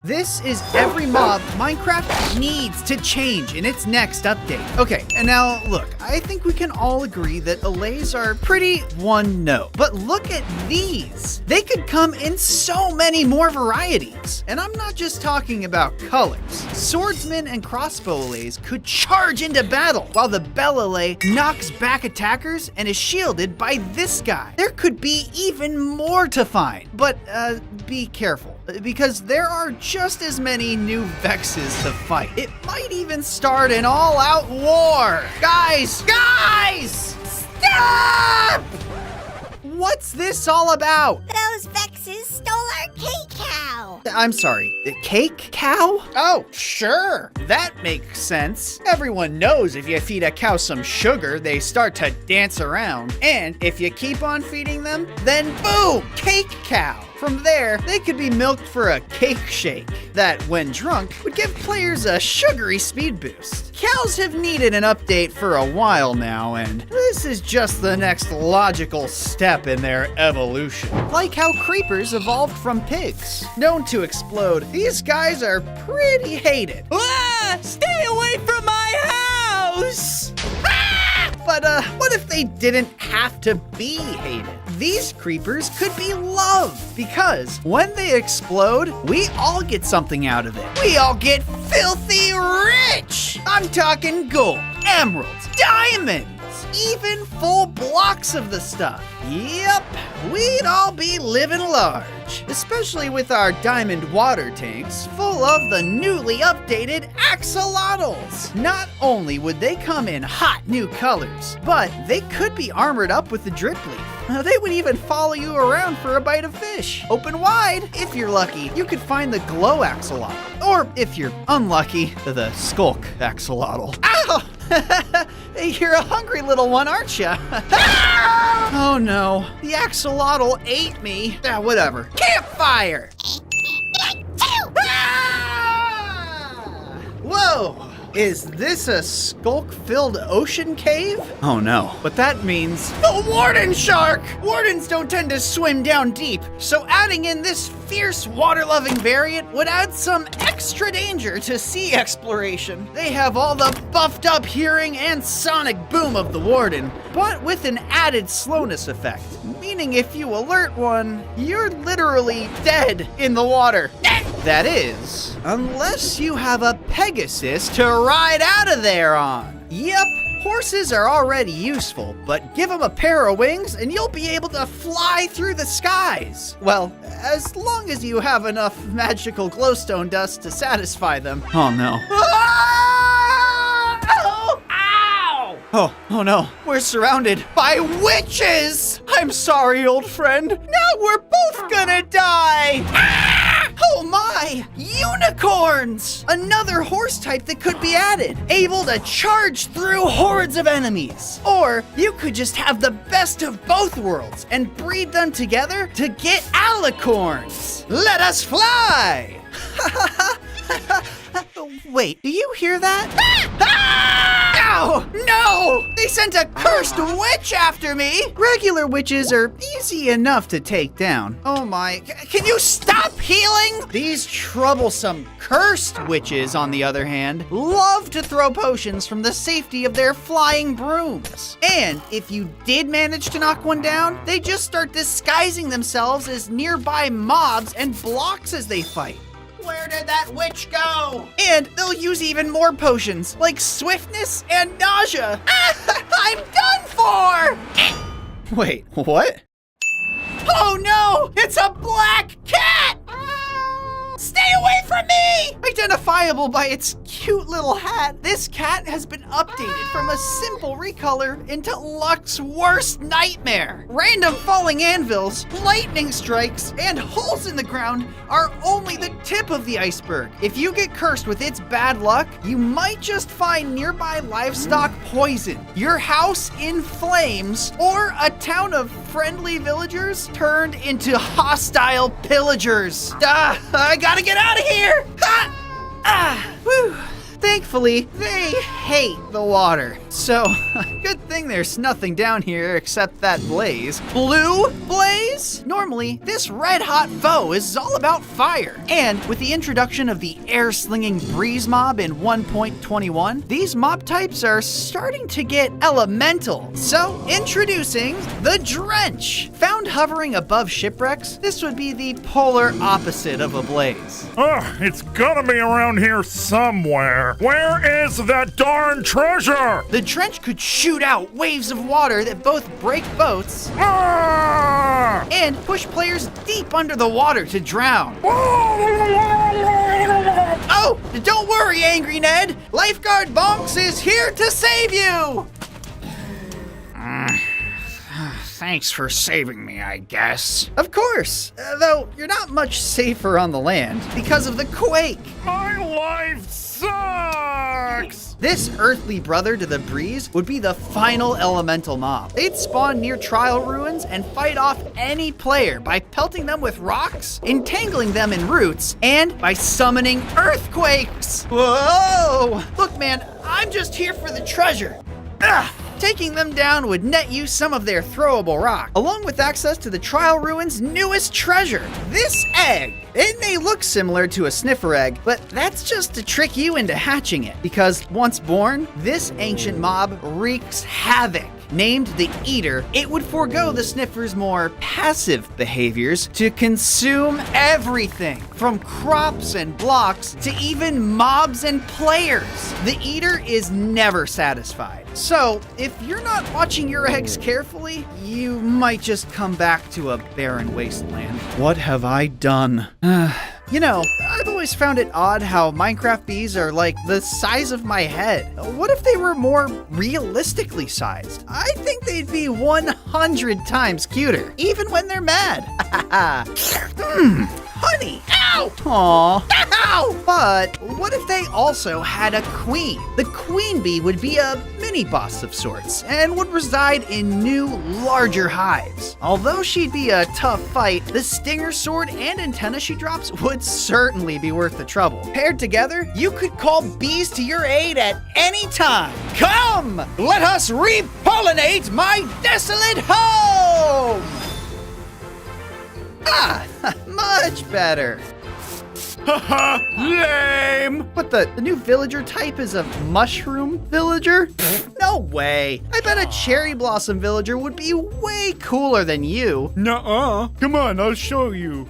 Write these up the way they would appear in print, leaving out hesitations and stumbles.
This is every mob Minecraft needs to change in its next update. Okay, and now look, I think we can all agree that allays are pretty one note. But look at these. They could come in so many more varieties. And I'm not just talking about colors. Swordsman and crossbow allays could charge into battle, while the bell allay knocks back attackers and is shielded by this guy. There could be even more to find, but be careful, because there are just as many new Vexes to fight. It might even start an all-out war. Guys! Stop! What's this all about? Those Vexes stole our cake cow. I'm sorry, the cake cow? Oh, sure, that makes sense. Everyone knows if you feed a cow some sugar, they start to dance around. And if you keep on feeding them, then boom, cake cow. From there, they could be milked for a cake shake that, when drunk, would give players a sugary speed boost. Cows have needed an update for a while now, and this is just the next logical step in their evolution. Like how creepers evolved from pigs. Known to explode, these guys are pretty hated. Ah! Stay away from my house! Ah! But what if they didn't have to be hated? These creepers could be loved, because when they explode, we all get something out of it. We all get filthy rich! I'm talking gold, emeralds, diamonds, even full blocks of the stuff. Yep, we'd all be living large, especially with our diamond water tanks full of the newly updated axolotls. Not only would they come in hot new colors, but they could be armored up with the drip leaf. They would even follow you around for a bite of fish. Open wide. If you're lucky, you could find the glow axolotl. Or if you're unlucky, the Skullk axolotl. Ow! You're a hungry little one, aren't you? Oh no, the axolotl ate me. Whatever. Campfire! Whoa! Is this a Skullk-filled ocean cave? Oh no, but that means the warden shark! Wardens don't tend to swim down deep, so adding in this fierce water-loving variant would add some extra danger to sea exploration. They have all the buffed up hearing and sonic boom of the warden, but with an added slowness effect, meaning if you alert one, you're literally dead in the water. That is, unless you have a Pegasus to ride out of there on. Yep, horses are already useful, but give them a pair of wings and you'll be able to fly through the skies. Well, as long as you have enough magical glowstone dust to satisfy them. Oh no. Oh no, we're surrounded by witches! I'm sorry, old friend. Now we're both gonna die! Ah! Oh my! Unicorns! Another horse type that could be added, able to charge through hordes of enemies. Or you could just have the best of both worlds and breed them together to get alicorns. Let us fly! Wait, do you hear that? Ow! No! They sent a cursed witch after me! Regular witches are easy enough to take down. Oh my, can you stop healing? These troublesome cursed witches, on the other hand, love to throw potions from the safety of their flying brooms. And if you did manage to knock one down, they just start disguising themselves as nearby mobs and blocks as they fight. Where did that witch go? And they'll use even more potions, like swiftness and nausea. I'm done for! Wait, what? Oh no! It's a black cat! Stay away from me! Identifiable by its cute little hat, this cat has been updated from a simple recolor into luck's worst nightmare. Random falling anvils, lightning strikes, and holes in the ground are only the tip of the iceberg. If you get cursed with its bad luck, you might just find nearby livestock poison, your house in flames, or a town of friendly villagers turned into hostile pillagers. I gotta get out of here! Whew. Thankfully, they hate the water. So, good thing there's nothing down here except that blaze. Blue blaze? Normally, this red-hot foe is all about fire. And with the introduction of the air-slinging breeze mob in 1.21, these mob types are starting to get elemental. So, introducing the Drench. Found hovering above shipwrecks, this would be the polar opposite of a blaze. It's gotta be around here somewhere. Where is that darn treasure? The Drench could shoot out waves of water that both break boats and push players deep under the water to drown. Oh, don't worry, Angry Ned. Lifeguard Bonks is here to save you. Thanks for saving me, I guess. Of course, though you're not much safer on the land because of the quake. My life sucks! This earthly brother to the breeze would be the final elemental mob. They'd spawn near trial ruins and fight off any player by pelting them with rocks, entangling them in roots, and by summoning earthquakes. Whoa! Look, man, I'm just here for the treasure. Ugh. Taking them down would net you some of their throwable rock, along with access to the Trial Ruins' newest treasure, this egg. It may look similar to a sniffer egg, but that's just to trick you into hatching it, because once born, this ancient mob wreaks havoc. Named the Eater, it would forego the sniffer's more passive behaviors to consume everything, from crops and blocks to even mobs and players. The Eater is never satisfied. So, if you're not watching your eggs carefully, you might just come back to a barren wasteland. What have I done? You know, I've always found it odd how Minecraft bees are like the size of my head. What if they were more realistically sized? I think they'd be 100 times cuter, even when they're mad. Honey! Ow! Aw. Ow! But what if they also had a queen? The queen bee would be a mini boss of sorts and would reside in new, larger hives. Although she'd be a tough fight, the stinger sword and antenna she drops would certainly be worth the trouble. Paired together, you could call bees to your aid at any time. Come! Let us repollinate my desolate home! Ah, much better. Haha, lame! What, the new villager type is a mushroom villager? Pfft, no way. I bet a cherry blossom villager would be way cooler than you. Nuh-uh. Come on, I'll show you.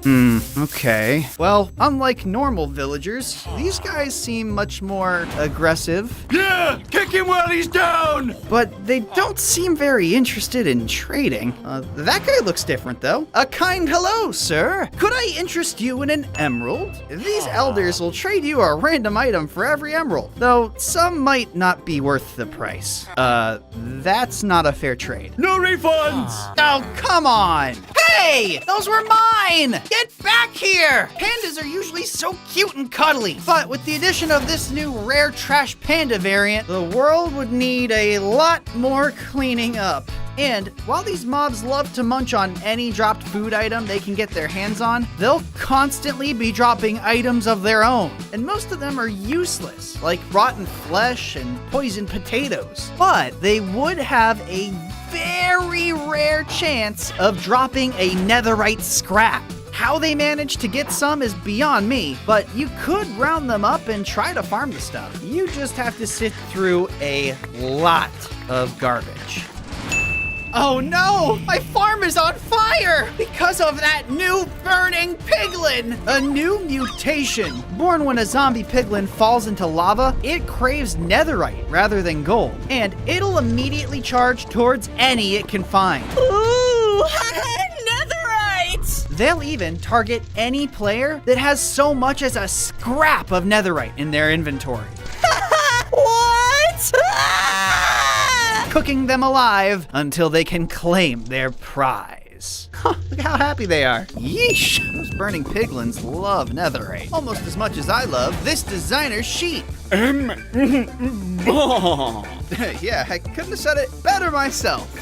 Okay. Well, unlike normal villagers, these guys seem much more aggressive. Yeah! Kick him while he's down! But they don't seem very interested in trading. That guy looks different, though. A kind hello, sir. Could I interest you in an emerald? These elders will trade you a random item for every emerald, though some might not be worth the price. That's not a fair trade. No refunds! Oh, come on! Hey! Those were mine! Get back here! Pandas are usually so cute and cuddly, but with the addition of this new rare trash panda variant, the world would need a lot more cleaning up. And while these mobs love to munch on any dropped food item they can get their hands on, they'll constantly be dropping items of their own. And most of them are useless, like rotten flesh and poisoned potatoes. But they would have a very rare chance of dropping a netherite scrap. How they manage to get some is beyond me, but you could round them up and try to farm the stuff. You just have to sift through a lot of garbage. Oh no! My farm is on fire! Because of that new burning piglin! A new mutation. Born when a zombie piglin falls into lava, it craves netherite rather than gold. And it'll immediately charge towards any it can find. Ooh, netherite! They'll even target any player that has so much as a scrap of netherite in their inventory. What? Cooking them alive until they can claim their prize. eyes. Huh, look how happy they are. Yeesh, those burning piglins love netherite. Almost as much as I love this designer sheep. Yeah, I couldn't have said it better myself.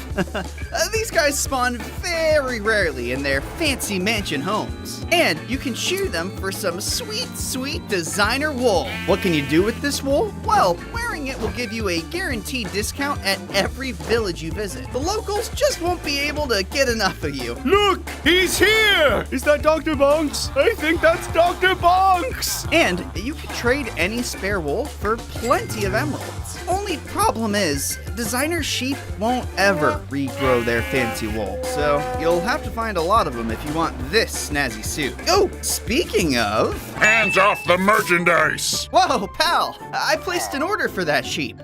These guys spawn very rarely in their fancy mansion homes. And you can shear them for some sweet, sweet designer wool. What can you do with this wool? Well, wearing it will give you a guaranteed discount at every village you visit. The locals just won't be able to get enough of you. Look, he's here! Is that Dr. Bonks? I think that's Dr. Bonks! And you can trade any spare wool for plenty of emeralds. Only problem is, designer sheep won't ever regrow their fancy wool, so you'll have to find a lot of them if you want this snazzy suit. Oh, speaking of... Hands off the merchandise! Whoa, pal! I placed an order for that sheep.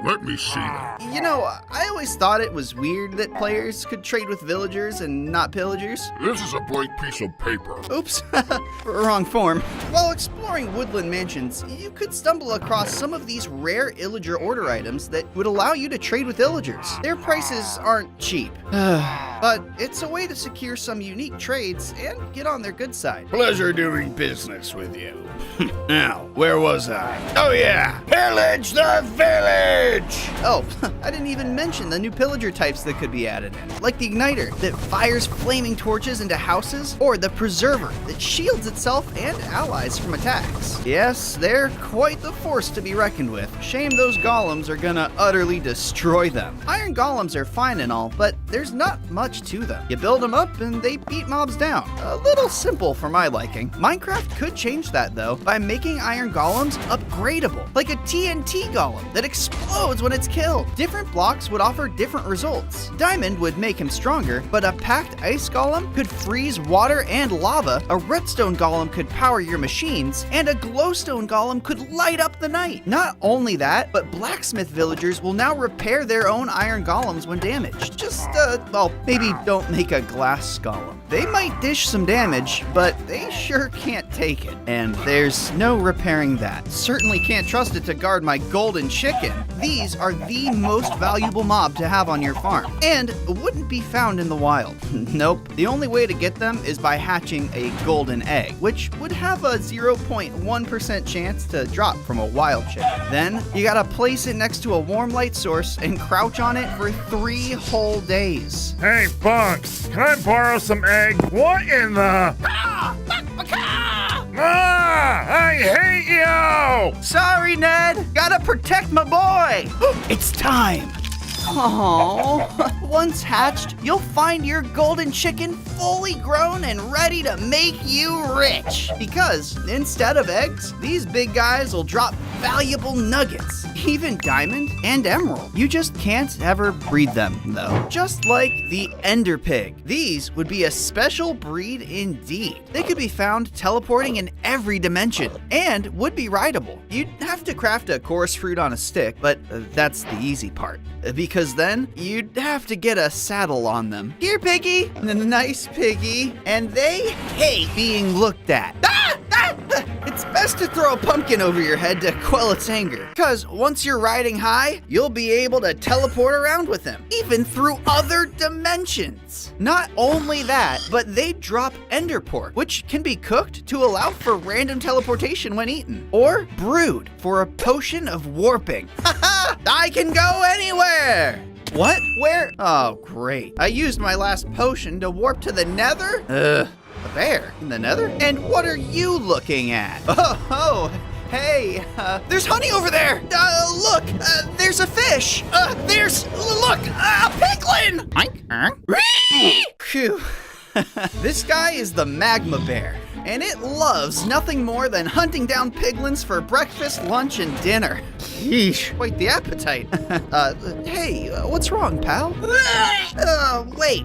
Let me see that. You know, I always thought it was weird that players could trade with villagers and not pillagers. This is a blank piece of paper. Oops, wrong form. While exploring woodland mansions, you could stumble across some of these rare illager order items that would allow you to trade with illagers. Their prices aren't cheap, but it's a way to secure some unique trades and get on their good side. Pleasure doing business with you. Now, where was I? Oh yeah, pillage the village! Oh, I didn't even mention the new pillager types that could be added in, like the Igniter that fires flaming torches into houses, or the Preserver that shields itself and allies from attacks. Yes, they're quite the force to be reckoned with. Shame those golems are gonna utterly destroy them. Iron golems are fine and all, but there's not much to them. You build them up and they beat mobs down. A little simple for my liking. Minecraft could change that though by making iron golems upgradable, like a TNT golem that explodes when it's killed. Different blocks would offer different results. Diamond would make him stronger, but a packed ice golem could freeze water and lava, a redstone golem could power your machines, and a glowstone golem could light up the night. Not only that, but blacksmith villagers will now repair their own iron golems when damaged. Just, well, maybe don't make a glass golem. They might dish some damage, but they sure can't take it. And there's no repairing that. Certainly can't trust it to guard my golden chicken. These are the most valuable mob to have on your farm, and wouldn't be found in the wild. Nope. The only way to get them is by hatching a golden egg, which would have a 0.1% chance to drop from a wild chicken. Then, you gotta place it next to a warm light source and crouch on it for 3 whole days. Hey, Bunks, can I borrow some egg? What in the... I hate you! Sorry, Ned. Gotta protect my boy. It's time. Oh, once hatched, you'll find your golden chicken fully grown and ready to make you rich. Because instead of eggs, these big guys will drop valuable nuggets, even diamond and emerald. You just can't ever breed them, though. Just like the Ender Pig. These would be a special breed indeed. They could be found teleporting in every dimension and would be rideable. You'd have to craft a chorus fruit on a stick, but that's the easy part. Because then you'd have to get a saddle on them. Here, piggy. Nice piggy. And they hate being looked at. It's best to throw a pumpkin over your head to quell its anger. Because once you're riding high, you'll be able to teleport around with them, even through other dimensions. Not only that, but they drop ender pork, which can be cooked to allow for random teleportation when eaten, or brewed for a potion of warping. Haha! I can go anywhere! What? Where? Oh, great. I used my last potion to warp to the nether? A bear in the nether? And what are you looking at? Oh, hey, there's honey over there. Look, there's a fish. Look, a piglin. Phew. This guy is the magma bear, and it loves nothing more than hunting down piglins for breakfast, lunch, and dinner. Yeesh, quite the appetite. Hey, what's wrong, pal? Wait.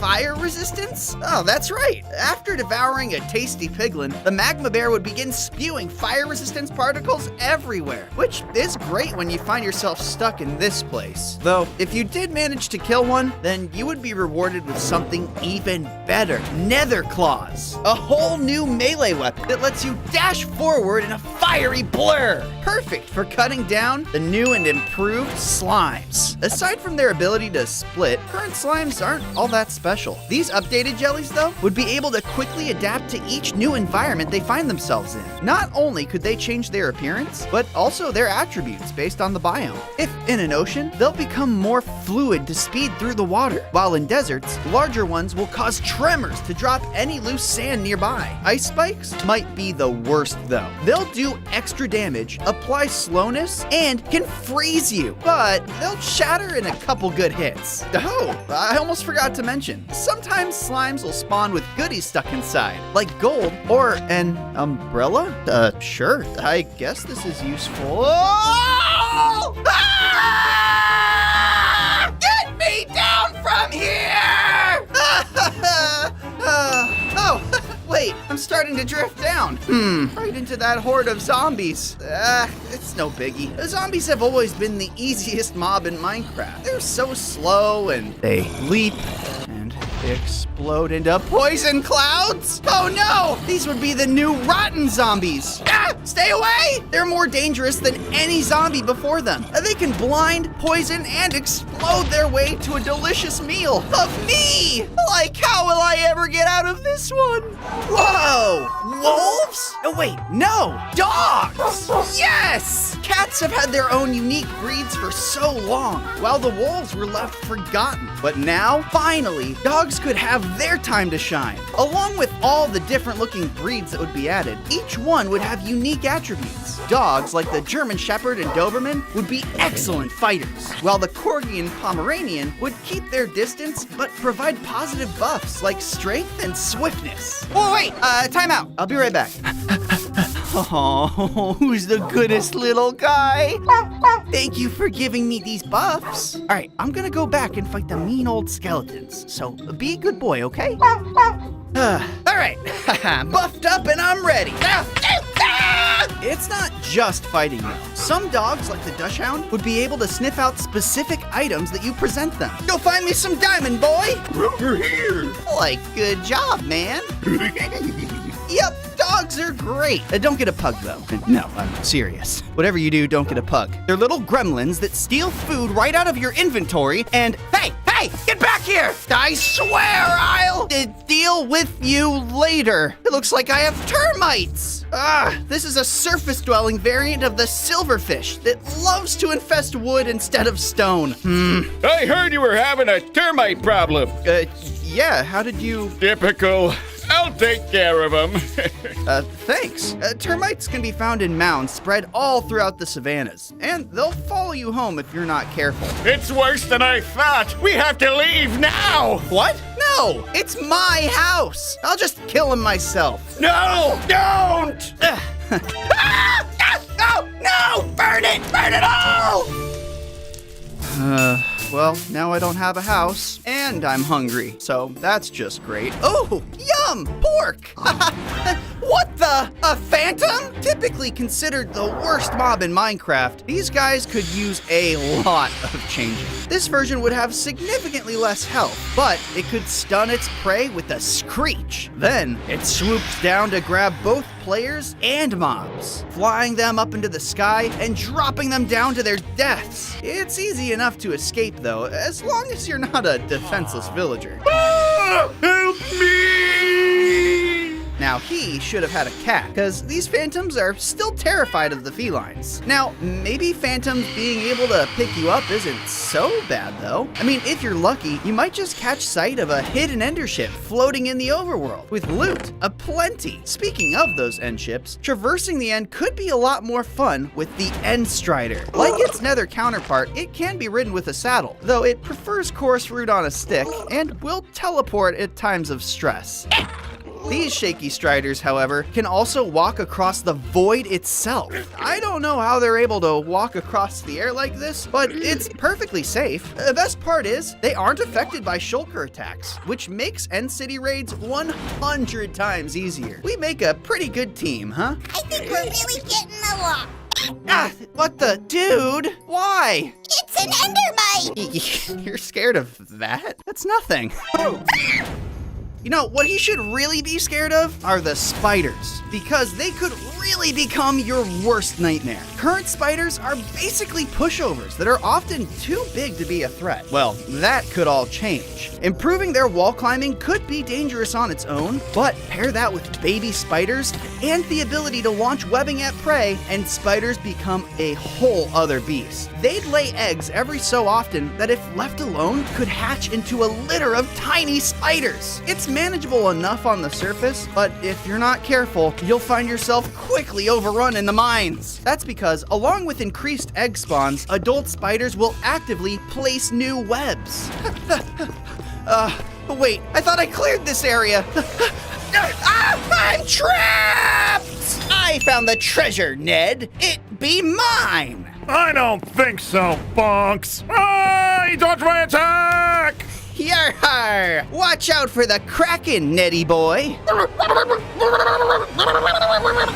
Fire resistance? Oh, that's right. After devouring a tasty piglin, the magma bear would begin spewing fire resistance particles everywhere, which is great when you find yourself stuck in this place. Though, if you did manage to kill one, then you would be rewarded with something even better. Nether claws. A whole new melee weapon that lets you dash forward in a fiery blur. Perfect for cutting down the new and improved slimes. Aside from their ability to split, current slimes aren't all that special. special. These updated jellies, though, would be able to quickly adapt to each new environment they find themselves in. Not only could they change their appearance, but also their attributes based on the biome. If in an ocean, they'll become more fluid to speed through the water, while in deserts, larger ones will cause tremors to drop any loose sand nearby. Ice spikes might be the worst, though. They'll do extra damage, apply slowness, and can freeze you, but they'll shatter in a couple good hits. Oh, I almost forgot to mention, sometimes slimes will spawn with goodies stuck inside, like gold or an umbrella? Sure, I guess this is useful. Oh! Ah! Get me down from here! Oh, wait, I'm starting to drift down. Right into that horde of zombies. It's no biggie. The zombies have always been the easiest mob in Minecraft. They're so slow and they leap and explode into poison clouds. Oh no, these would be the new rotten zombies. Stay away! They're more dangerous than any zombie before them. They can blind, poison, and explode their way to a delicious meal of me. Like, how will I ever get out of this one? Whoa, wolves? Oh wait, no, dogs. Yes! Cats have had their own unique breeds for so long, while the wolves were left forgotten. But now, finally, dogs could have their time to shine. Along with all the different looking breeds that would be added, each one would have unique attributes. Dogs like the German Shepherd and Doberman would be excellent fighters, while the Corgi and Pomeranian would keep their distance but provide positive buffs like strength and swiftness. Oh wait, time out. I'll be right back. Oh, who's the goodest little guy? Thank you for giving me these buffs. All right, I'm gonna go back and fight the mean old skeletons, so be a good boy, okay? All right, buffed up and I'm ready. It's not just fighting though. Some dogs, like the Dachshund, would be able to sniff out specific items that you present them. Go find me some diamond, boy. Over here. Like, good job, man. Yep, dogs are great. Don't get a pug, though. No, I'm serious. Whatever you do, don't get a pug. They're little gremlins that steal food right out of your inventory and, hey, get back here! I swear I'll deal with you later. It looks like I have termites. This is a surface-dwelling variant of the silverfish that loves to infest wood instead of stone. I heard you were having a termite problem. Yeah, how did you... Typical. I'll take care of them. Thanks. Termites can be found in mounds spread all throughout the savannas, and they'll follow you home if you're not careful. It's worse than I thought. We have to leave now. What? No, it's my house. I'll just kill him myself. No, don't. No, burn it all. Well, now I don't have a house, and I'm hungry, so that's just great. Oh, yum! Pork! What the? A phantom? Typically considered the worst mob in Minecraft, these guys could use a lot of changing. This version would have significantly less health, but it could stun its prey with a screech. Then, it swoops down to grab both players and mobs, flying them up into the sky and dropping them down to their deaths. It's easy enough to escape, though, as long as you're not a defenseless villager. Help me! Now, he should have had a cat, because these phantoms are still terrified of the felines. Now, maybe phantoms being able to pick you up isn't so bad, though. I mean, if you're lucky, you might just catch sight of a hidden ender ship floating in the overworld, with loot aplenty. Speaking of those end ships, traversing the end could be a lot more fun with the End Strider. Like its nether counterpart, it can be ridden with a saddle, though it prefers coarse root on a stick, and will teleport at times of stress. These shaky striders, however, can also walk across the void itself. I don't know how they're able to walk across the air like this, but it's perfectly safe. The best part is, they aren't affected by shulker attacks, which makes End City raids 100 times easier. We make a pretty good team, huh? I think we're really getting along. What the? Dude, why? It's an endermite! You're scared of that? That's nothing. You know, what he should really be scared of are the spiders, because they could really become your worst nightmare. Current spiders are basically pushovers that are often too big to be a threat. Well, that could all change. Improving their wall climbing could be dangerous on its own, but pair that with baby spiders and the ability to launch webbing at prey, and spiders become a whole other beast. They'd lay eggs every so often that, if left alone, could hatch into a litter of tiny spiders. It's manageable enough on the surface, but if you're not careful, you'll find yourself quickly overrun in the mines. That's because, along with increased egg spawns, adult spiders will actively place new webs. Wait, I thought I cleared this area. I'm trapped! I found the treasure, Ned. It be mine. I don't think so, Bonks. Ah, he dodged my attack! Yar! Watch out for the Kraken, Neddy boy.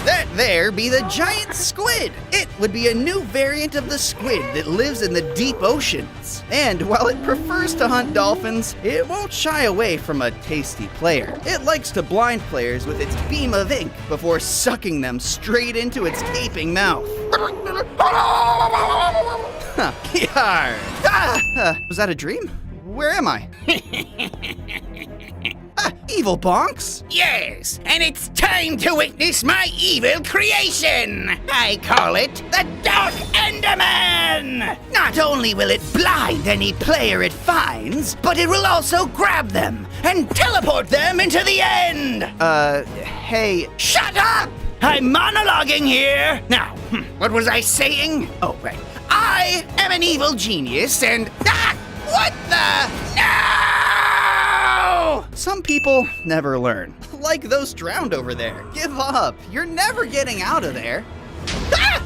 That there be the giant squid. It would be a new variant of the squid that lives in the deep oceans. And while it prefers to hunt dolphins, it won't shy away from a tasty player. It likes to blind players with its beam of ink before sucking them straight into its gaping mouth. Yar! Was that a dream? Where am I? Evil Bonks! Yes, and it's time to witness my evil creation. I call it the Dark Enderman. Not only will it blind any player it finds, but it will also grab them and teleport them into the end. Hey. Shut up! I'm monologuing here. Now, what was I saying? Oh, right. I am an evil genius and... What the? No! Some people never learn. Like those drowned over there. Give up. You're never getting out of there. Ah!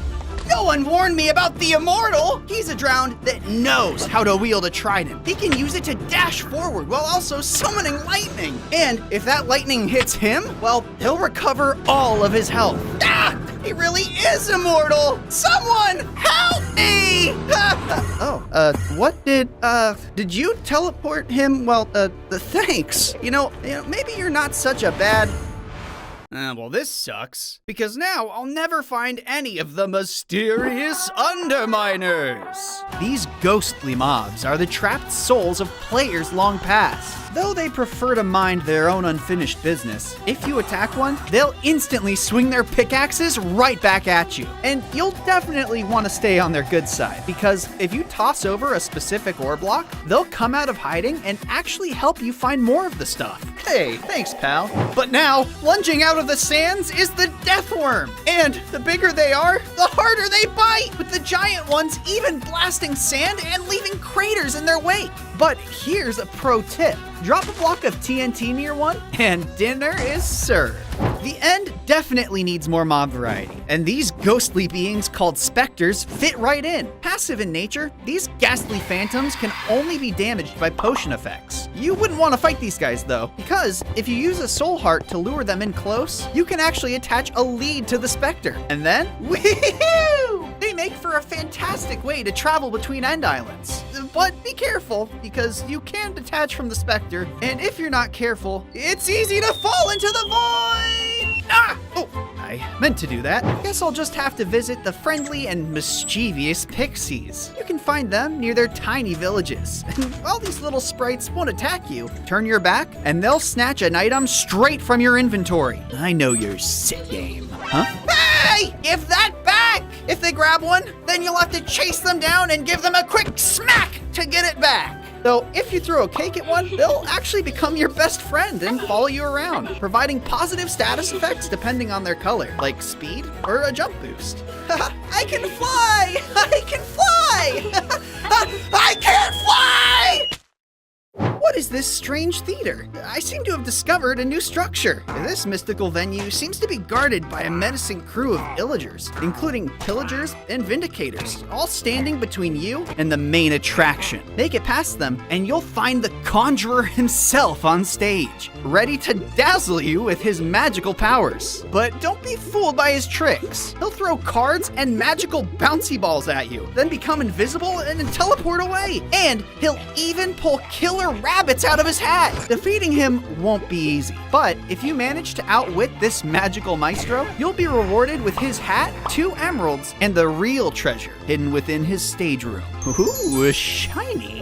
No one warned me about the Immortal! He's a drowned that knows how to wield a trident. He can use it to dash forward while also summoning lightning. And if that lightning hits him, well, he'll recover all of his health. Ah! He really is immortal! Someone help me! What did you teleport him? Well, thanks. You know, maybe you're not such a bad... well, this sucks, because now I'll never find any of the mysterious Underminers. These ghostly mobs are the trapped souls of players long past. Though they prefer to mind their own unfinished business, if you attack one, they'll instantly swing their pickaxes right back at you. And you'll definitely want to stay on their good side, because if you toss over a specific ore block, they'll come out of hiding and actually help you find more of the stuff. Hey, thanks, pal. But now, lunging out of the sands is the death worm. And the bigger they are, the harder they bite, with the giant ones even blasting sand and leaving craters in their wake. But here's a pro tip. Drop a block of TNT near one, and dinner is served. The end definitely needs more mob variety, and these ghostly beings called specters fit right in. Passive in nature, these ghastly phantoms can only be damaged by potion effects. You wouldn't want to fight these guys though, because if you use a soul heart to lure them in close, you can actually attach a lead to the specter, and then, woohoo! They make for a fantastic way to travel between end islands. But be careful, because you can detach from the specter, and if you're not careful, it's easy to fall into the void! Ah! Oh, I meant to do that. Guess I'll just have to visit the friendly and mischievous pixies. You can find them near their tiny villages. And all these little sprites won't attack you. Turn your back, and they'll snatch an item straight from your inventory. I know your sick game. Huh? Hey! Give that back! If they grab one, then you'll have to chase them down and give them a quick smack to get it back. Though, if you throw a cake at one, they'll actually become your best friend and follow you around, providing positive status effects depending on their color, like speed or a jump boost. I can fly! I can fly! I can't fly! What is this strange theater? I seem to have discovered a new structure. This mystical venue seems to be guarded by a menacing crew of illagers, including pillagers and vindicators, all standing between you and the main attraction. Make it past them, and you'll find the conjurer himself on stage, ready to dazzle you with his magical powers. But don't be fooled by his tricks. He'll throw cards and magical bouncy balls at you, then become invisible and then teleport away. And he'll even pull killer rabbit rabbits out of his hat. Defeating him won't be easy, but if you manage to outwit this magical maestro, you'll be rewarded with his hat, 2 emeralds, and the real treasure hidden within his stage room. Ooh, shiny.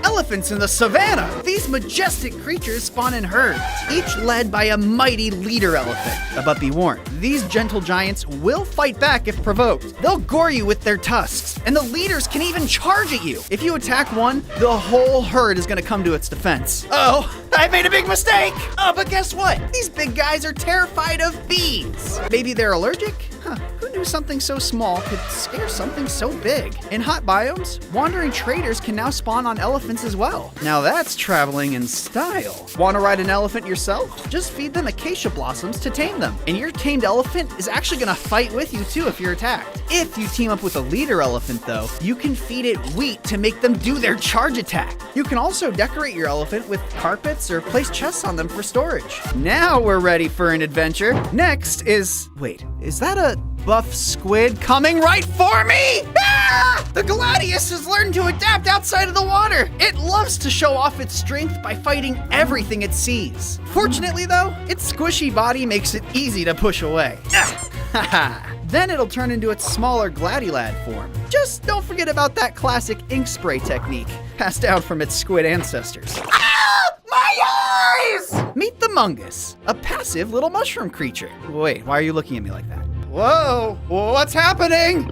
Elephants in the savannah. These majestic creatures spawn in herds, each led by a mighty leader elephant. But be warned, these gentle giants will fight back if provoked. They'll gore you with their tusks, and the leaders can even charge at you. If you attack one, the whole herd is gonna come to its defense. Oh, I made a big mistake! Oh, but guess what? These big guys are terrified of bees. Maybe they're allergic? Huh, who knew something so small could scare something so big? In hot biomes, wandering traders can now spawn on elephants as well. Now that's traveling in style. Want to ride an elephant yourself? Just feed them acacia blossoms to tame them. And your tamed elephant is actually gonna fight with you too if you're attacked. If you team up with a leader elephant though, you can feed it wheat to make them do their charge attack. You can also decorate your elephant with carpets or place chests on them for storage. Now we're ready for an adventure. Next is, wait, is that a buff squid coming right for me? Ah! The Gladius has learned to adapt outside of the water. It loves to show off its strength by fighting everything it sees. Fortunately though, its squishy body makes it easy to push away. Then it'll turn into its smaller Gladilad form. Just don't forget about that classic ink spray technique, passed down from its squid ancestors. Ah! My eyes! Meet the Mongus, a passive little mushroom creature. Wait, why are you looking at me like that? Whoa, what's happening?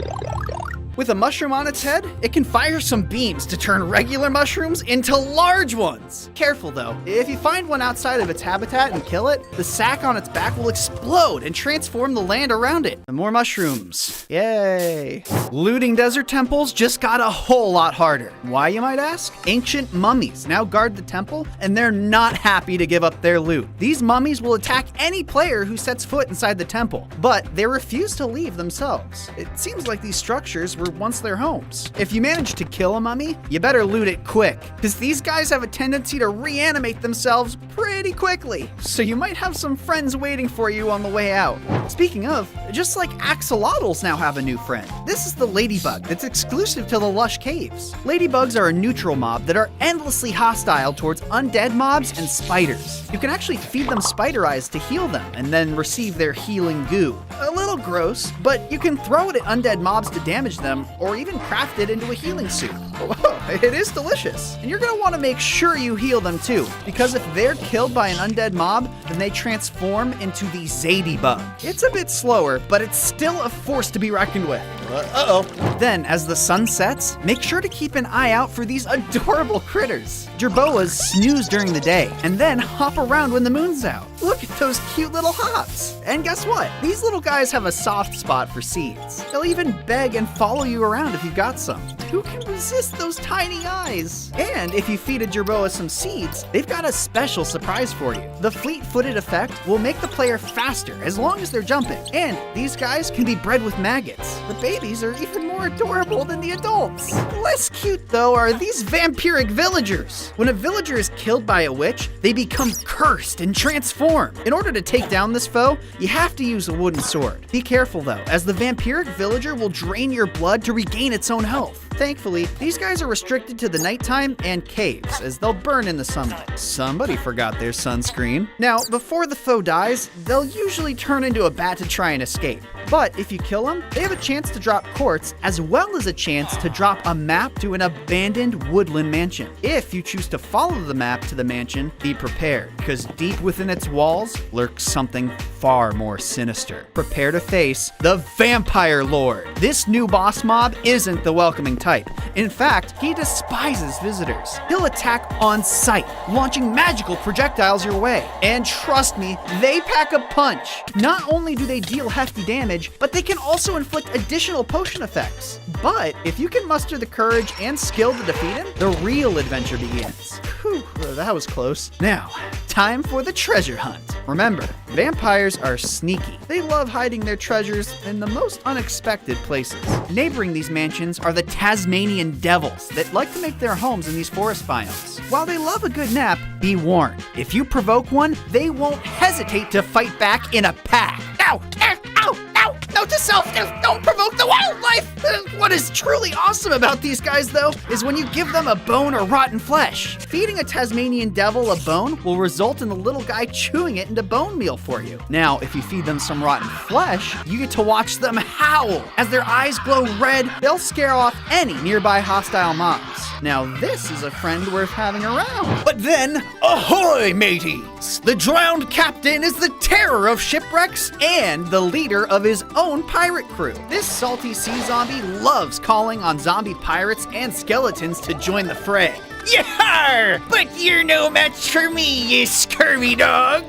With a mushroom on its head, it can fire some beams to turn regular mushrooms into large ones. Careful though, if you find one outside of its habitat and kill it, the sack on its back will explode and transform the land around it. And more mushrooms. Yay. Looting desert temples just got a whole lot harder. Why, you might ask? Ancient mummies now guard the temple, and they're not happy to give up their loot. These mummies will attack any player who sets foot inside the temple, but they refuse to leave themselves. It seems like these structures were once their homes. If you manage to kill a mummy, you better loot it quick, because these guys have a tendency to reanimate themselves pretty quickly. So you might have some friends waiting for you on the way out. Speaking of, just like axolotls now have a new friend. This is the ladybug that's exclusive to the lush caves. Ladybugs are a neutral mob that are endlessly hostile towards undead mobs and spiders. You can actually feed them spider eyes to heal them and then receive their healing goo. A little gross, but you can throw it at undead mobs to damage them or even craft it into a healing soup. Whoa, it is delicious. And you're gonna wanna make sure you heal them too, because if they're killed by an undead mob, then they transform into the Zadybug. It's a bit slower, but it's still a force to be reckoned with. Uh-oh. Then, as the sun sets, make sure to keep an eye out for these adorable critters. Jerboas snooze during the day, and then hop around when the moon's out. Look at those cute little hops. And guess what? These little guys have a soft spot for seeds. They'll even beg and follow you around if you've got some. Who can resist those tiny eyes? And if you feed a Jerboa some seeds, they've got a special surprise for you. The fleet-footed effect will make the player faster as long as they're jumping. And these guys can be bred with maggots. The babies are even more adorable than the adults. Less cute though are these vampiric villagers. When a villager is killed by a witch, they become cursed and transform. In order to take down this foe, you have to use a wooden sword. Be careful though, as the vampiric villager will drain your blood to regain its own health. Thankfully, these guys are restricted to the nighttime and caves, as they'll burn in the sunlight. Somebody forgot their sunscreen. Now, before the foe dies, they'll usually turn into a bat to try and escape. But if you kill them, they have a chance to drop quartz, as well as a chance to drop a map to an abandoned woodland mansion. If you choose to follow the map to the mansion, be prepared, because deep within its walls lurks something far more sinister. Prepare to face the Vampire Lord. This new boss mob isn't the welcoming type. In fact, he despises visitors. He'll attack on sight, launching magical projectiles your way. And trust me, they pack a punch. Not only do they deal hefty damage, but they can also inflict additional potion effects. But if you can muster the courage and skill to defeat him, the real adventure begins. Whew, that was close. Now, time for the treasure hunt. Remember, vampires are sneaky. They love hiding their treasures in the most unexpected places. Neighboring these mansions are the Tasmanian Devils that like to make their homes in these forest biomes. While they love a good nap, be warned, if you provoke one, they won't hesitate to fight back in a pack. Ow! Ow! Ow! Note to self, don't provoke the wildlife! What is truly awesome about these guys, though, is when you give them a bone or rotten flesh. Feeding a Tasmanian Devil a bone will result in the little guy chewing it into bone meal for you. Now, if you feed them some rotten flesh, you get to watch them howl. As their eyes glow red, they'll scare off any nearby hostile mobs. Now, this is a friend worth having around. But then, ahoy, mateys! The drowned captain is the terror of shipwrecks and the leader of his own pirate crew. This salty sea zombie loves calling on zombie pirates and skeletons to join the fray. Yar! But you're no match for me, you scurvy dog!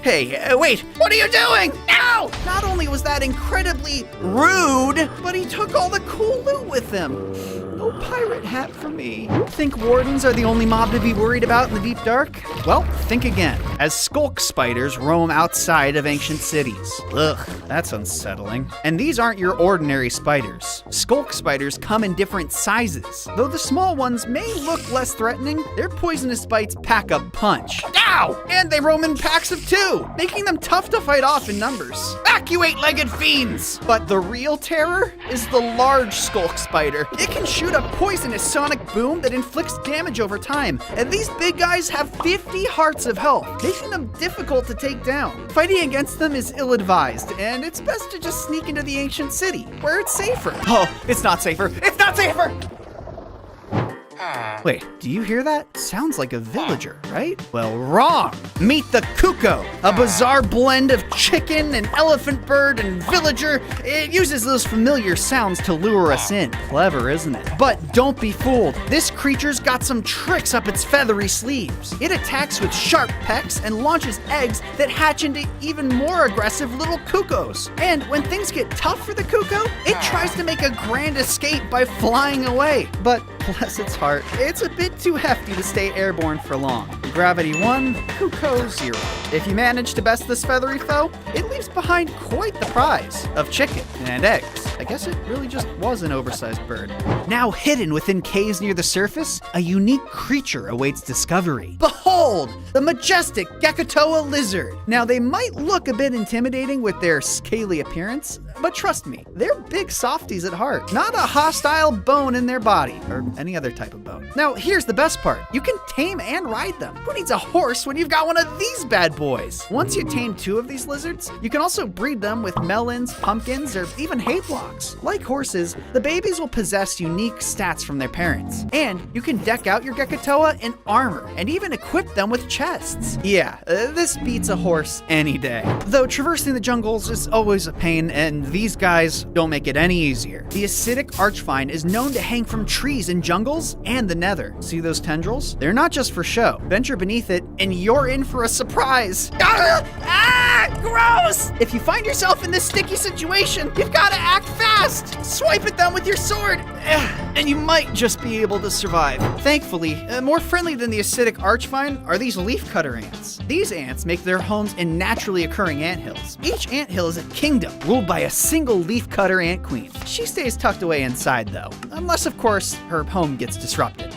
Hey, wait, what are you doing? Ow! Not only was that incredibly rude, but he took all the cool loot with him. No pirate hat for me. Think wardens are the only mob to be worried about in the deep dark? Well, think again, as Skullk Spiders roam outside of ancient cities. Ugh, that's unsettling. And these aren't your ordinary spiders. Skullk Spiders come in different sizes. Though the small ones may look less threatening, their poisonous bites pack a punch. Ow! And they roam in packs of 2, making them tough to fight off in numbers. Back, you 8-legged fiends! But the real terror is the large Skullk Spider. It can shoot a poisonous sonic boom that inflicts damage over time, and these big guys have 50 hearts of health, making them difficult to take down. Fighting against them is ill-advised, and it's best to just sneak into the ancient city, where it's safer. Oh, it's not safer! It's not safer! Wait, do you hear that? Sounds like a villager, right? Well, wrong! Meet the Cuckoo, a bizarre blend of chicken and elephant bird and villager. It uses those familiar sounds to lure us in. Clever, isn't it? But don't be fooled. This creature's got some tricks up its feathery sleeves. It attacks with sharp pecks and launches eggs that hatch into even more aggressive little cuckoos. And when things get tough for the Cuckoo, it tries to make a grand escape by flying away. But bless its heart, it's a bit too hefty to stay airborne for long. Gravity 1, Cuckoo 0. If you manage to best this feathery foe, it leaves behind quite the prize of chicken and eggs. I guess it really just was an oversized bird. Now hidden within caves near the surface, a unique creature awaits discovery. Behold, the majestic Gekatoa lizard. Now they might look a bit intimidating with their scaly appearance, but trust me, they're big softies at heart, not a hostile bone in their body, or any other type of bone. Now, here's the best part. You can tame and ride them. Who needs a horse when you've got one of these bad boys? Once you tame 2 of these lizards, you can also breed them with melons, pumpkins, or even hay blocks. Like horses, the babies will possess unique stats from their parents. And you can deck out your Gekatoa in armor, and even equip them with chests. Yeah, this beats a horse any day. Though traversing the jungles is always a pain, and these guys don't make it any easier. The acidic archvine is known to hang from trees in jungles and the nether. See those tendrils? They're not just for show. Venture beneath it, and you're in for a surprise. Gross! If you find yourself in this sticky situation, you've got to act fast. Swipe at them with your sword, and you might just be able to survive. Thankfully, more friendly than the acidic archvine are these leafcutter ants. These ants make their homes in naturally occurring anthills. Each anthill is a kingdom ruled by a single leafcutter ant queen. She stays tucked away inside, though, unless, of course, her home gets disrupted.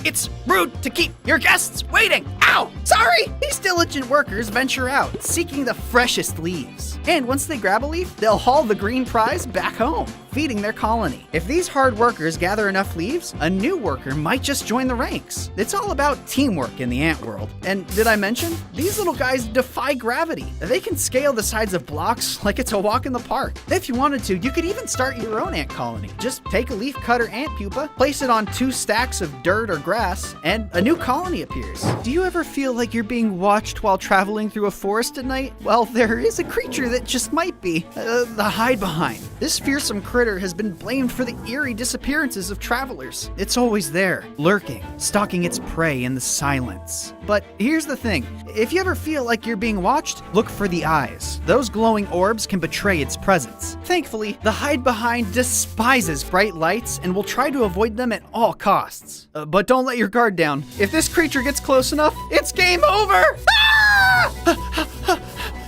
It's rude to keep your guests waiting. Ow! Sorry! These diligent workers venture out, seeking the freshest leaves. And once they grab a leaf, they'll haul the green prize back home, feeding their colony. If these hard workers gather enough leaves, a new worker might just join the ranks. It's all about teamwork in the ant world. And did I mention? These little guys defy gravity. They can scale the sides of blocks like it's a walk in the park. If you wanted to, you could even start your own ant colony. Just take a leaf cutter ant pupa, place it on 2 stacks of dirt or grass, and a new colony appears. Do you ever feel like you're being watched while traveling through a forest at night? Well, there is a creature that just might be. The hide behind. This fearsome critter has been blamed for the eerie disappearances of travelers. It's always there, lurking, stalking its prey in the silence. But here's the thing. If you ever feel like you're being watched, look for the eyes. Those glowing orbs can betray its presence. Thankfully, the hide behind despises bright lights and will try to avoid them at all costs. But don't let your guard down. If this creature gets close enough, it's game over! Ah!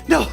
No!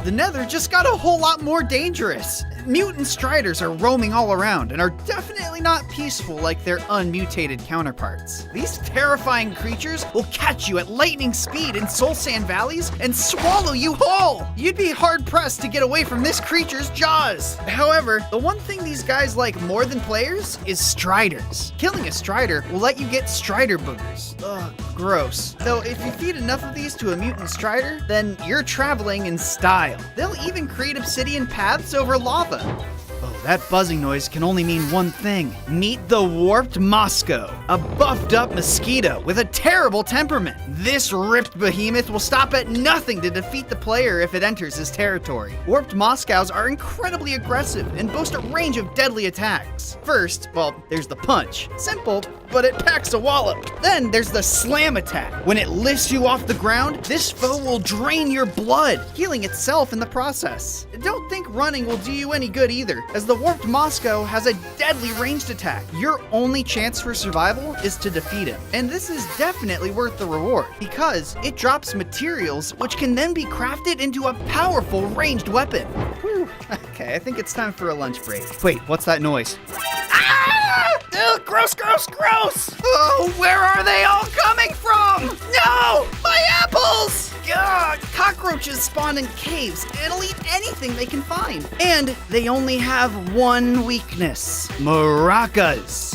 The nether just got a whole lot more dangerous. Mutant Striders are roaming all around and are definitely not peaceful like their unmutated counterparts. These terrifying creatures will catch you at lightning speed in soul sand valleys and swallow you whole. You'd be hard-pressed to get away from this creature's jaws. However, the one thing these guys like more than players is Striders. Killing a Strider will let you get Strider boogers. Ugh, gross. Though if you feed enough of these to a Mutant Strider, then you're traveling in style. They'll even create obsidian paths over lava. Oh, that buzzing noise can only mean one thing. Meet the Warped Mosco, a buffed up mosquito with a terrible temperament. This ripped behemoth will stop at nothing to defeat the player if it enters his territory. Warped Moscows are incredibly aggressive and boast a range of deadly attacks. First, well, there's the punch. Simple, but it packs a wallop. Then there's the slam attack. When it lifts you off the ground, this foe will drain your blood, healing itself in the process. Don't think running will do you any good either, as the Warped Mosco has a deadly ranged attack. Your only chance for survival is to defeat him. And this is definitely worth the reward, because it drops materials which can then be crafted into a powerful ranged weapon. Whew. Okay, I think it's time for a lunch break. Wait, what's that noise? Ah! Ugh, gross, gross, gross! Oh, where are they all coming from? No! My apples! God, cockroaches spawn in caves. It'll eat anything they can find. And they only have one weakness. Maracas.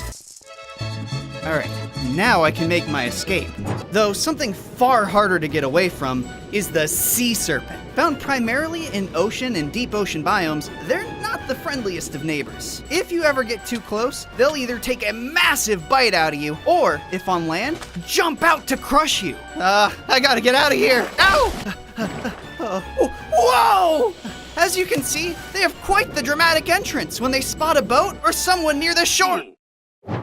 Alright, now I can make my escape. Though something far harder to get away from is the sea serpent. Found primarily in ocean and deep ocean biomes, they're not the friendliest of neighbors. If you ever get too close, they'll either take a massive bite out of you, or, if on land, jump out to crush you. I gotta get out of here. Ow! Whoa! As you can see, they have quite the dramatic entrance when they spot a boat or someone near the shore.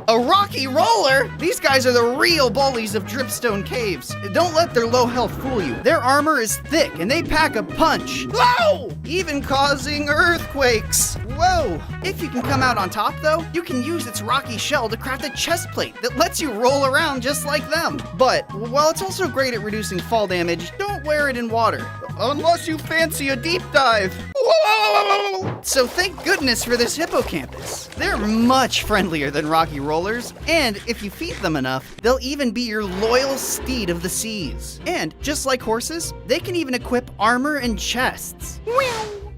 A rocky roller? These guys are the real bullies of Dripstone Caves. Don't let their low health fool you. Their armor is thick and they pack a punch. Whoa! Even causing earthquakes. Whoa! If you can come out on top though, you can use its rocky shell to craft a chest plate that lets you roll around just like them. But while it's also great at reducing fall damage, don't wear it in water. Unless you fancy a deep dive. Whoa! So thank goodness for this hippocampus. They're much friendlier than rocky rollers, and if you feed them enough, they'll even be your loyal steed of the seas. And just like horses, they can even equip armor and chests.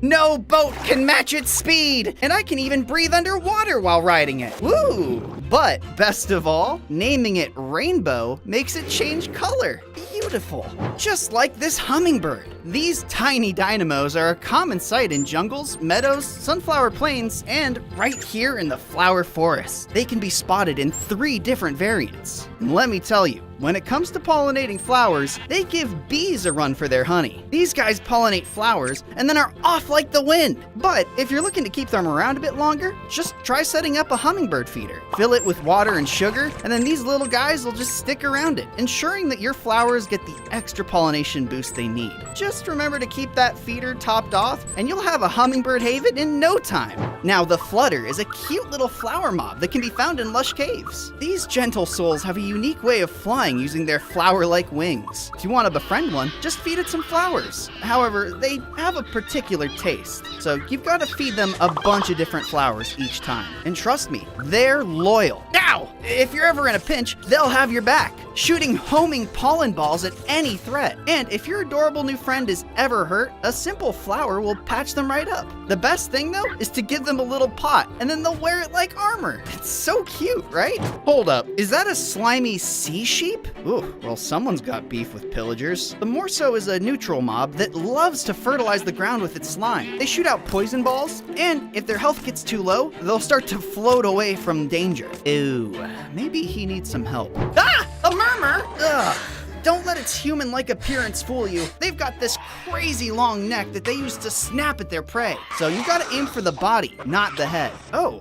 No boat can match its speed, and I can even breathe underwater while riding it. Woo! But best of all, naming it Rainbow makes it change color. Beautiful. Just like this hummingbird. These tiny dynamos are a common sight in jungles, meadows, sunflower plains, and right here in the flower forest. They can be spotted in 3 different variants. And let me tell you, when it comes to pollinating flowers, they give bees a run for their honey. These guys pollinate flowers and then are off like the wind. But if you're looking to keep them around a bit longer, just try setting up a hummingbird feeder. Fill it with water and sugar, and then these little guys will just stick around it, ensuring that your flowers get the extra pollination boost they need. Just remember to keep that feeder topped off, and you'll have a hummingbird haven in no time. Now, the Flutter is a cute little flower mob that can be found in lush caves. These gentle souls have a unique way of flying using their flower-like wings. If you want to befriend one, just feed it some flowers. However, they have a particular taste, so you've got to feed them a bunch of different flowers each time. And trust me, they're loyal. Now, if you're ever in a pinch, they'll have your back, shooting homing pollen balls at any threat. And if your adorable new friend is ever hurt, a simple flower will patch them right up. The best thing though is to give them a little pot, and then they'll wear it like armor. It's so cute, right? Hold up, is that a slimy sea sheep? Ooh, well, someone's got beef with pillagers. The Morso is a neutral mob that loves to fertilize the ground with its slime. They shoot out poison balls, and if their health gets too low, they'll start to float away from danger. Ooh, maybe he needs some help. Ah! A murmur? Ugh. Don't let its human-like appearance fool you. They've got this crazy long neck that they use to snap at their prey. So you gotta aim for the body, not the head. Oh,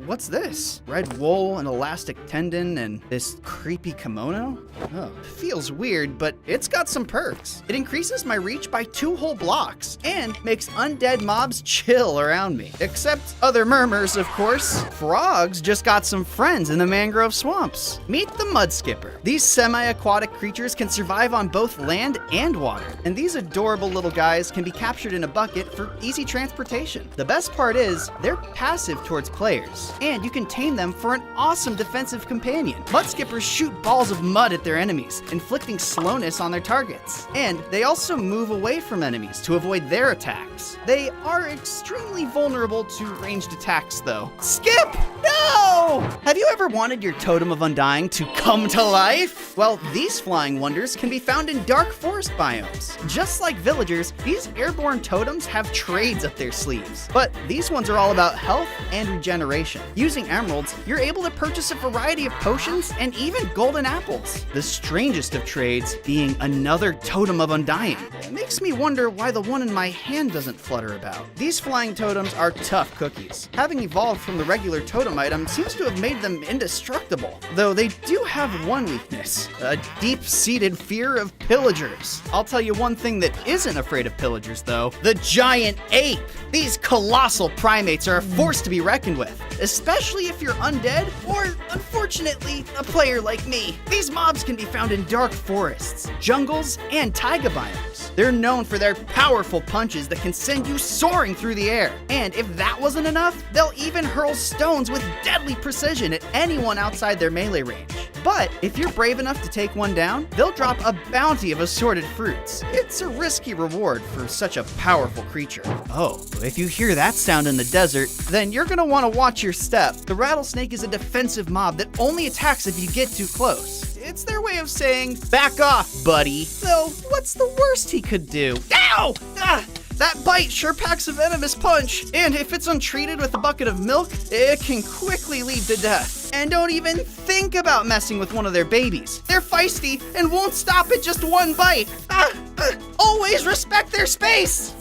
what's this? Red wool, an elastic tendon, and this creepy kimono? Oh, feels weird, but it's got some perks. It increases my reach by 2 whole blocks, and makes undead mobs chill around me. Except other murmurs, of course. Frogs just got some friends in the mangrove swamps. Meet the Mudskipper. These semi-aquatic creatures can survive on both land and water, and these adorable little guys can be captured in a bucket for easy transportation. The best part is, they're passive towards players, and you can tame them for an awesome defensive companion. Mudskippers shoot balls of mud at their enemies, inflicting slowness on their targets, and they also move away from enemies to avoid their attacks. They are extremely vulnerable to ranged attacks though. Skip! No! Have you ever wanted your Totem of Undying to come to life? Well, these flying wonders can be found in dark forest biomes. Just like villagers, these airborne totems have trades up their sleeves, but these ones are all about health and regeneration. Using emeralds, you're able to purchase a variety of potions and even golden apples. The strangest of trades being another Totem of Undying. It makes me wonder why the one in my hand doesn't flutter about. These flying totems are tough cookies. Having evolved from the regular totem item seems to have made them indestructible, though they do have one weakness, a deep-seated fear of pillagers. I'll tell you one thing that isn't afraid of pillagers though, the giant ape. These colossal primates are a force to be reckoned with, especially if you're undead or, unfortunately, a player like me. These mobs can be found in dark forests, jungles, and taiga biomes. They're known for their powerful punches that can send you soaring through the air. And if that wasn't enough, they'll even hurl stones with deadly precision at anyone outside their melee range. But if you're brave enough to take one down, they'll drop a bounty of assorted fruits. It's a risky reward for such a powerful creature. Oh, if you hear that sound in the desert, then you're gonna want to watch your step. The rattlesnake is a defensive mob that only attacks if you get too close. It's their way of saying, back off, buddy. So, what's the worst he could do? Ow! Ah! That bite sure packs a venomous punch, and if it's untreated with a bucket of milk, it can quickly lead to death. And don't even think about messing with one of their babies. They're feisty and won't stop at just one bite. Always respect their space!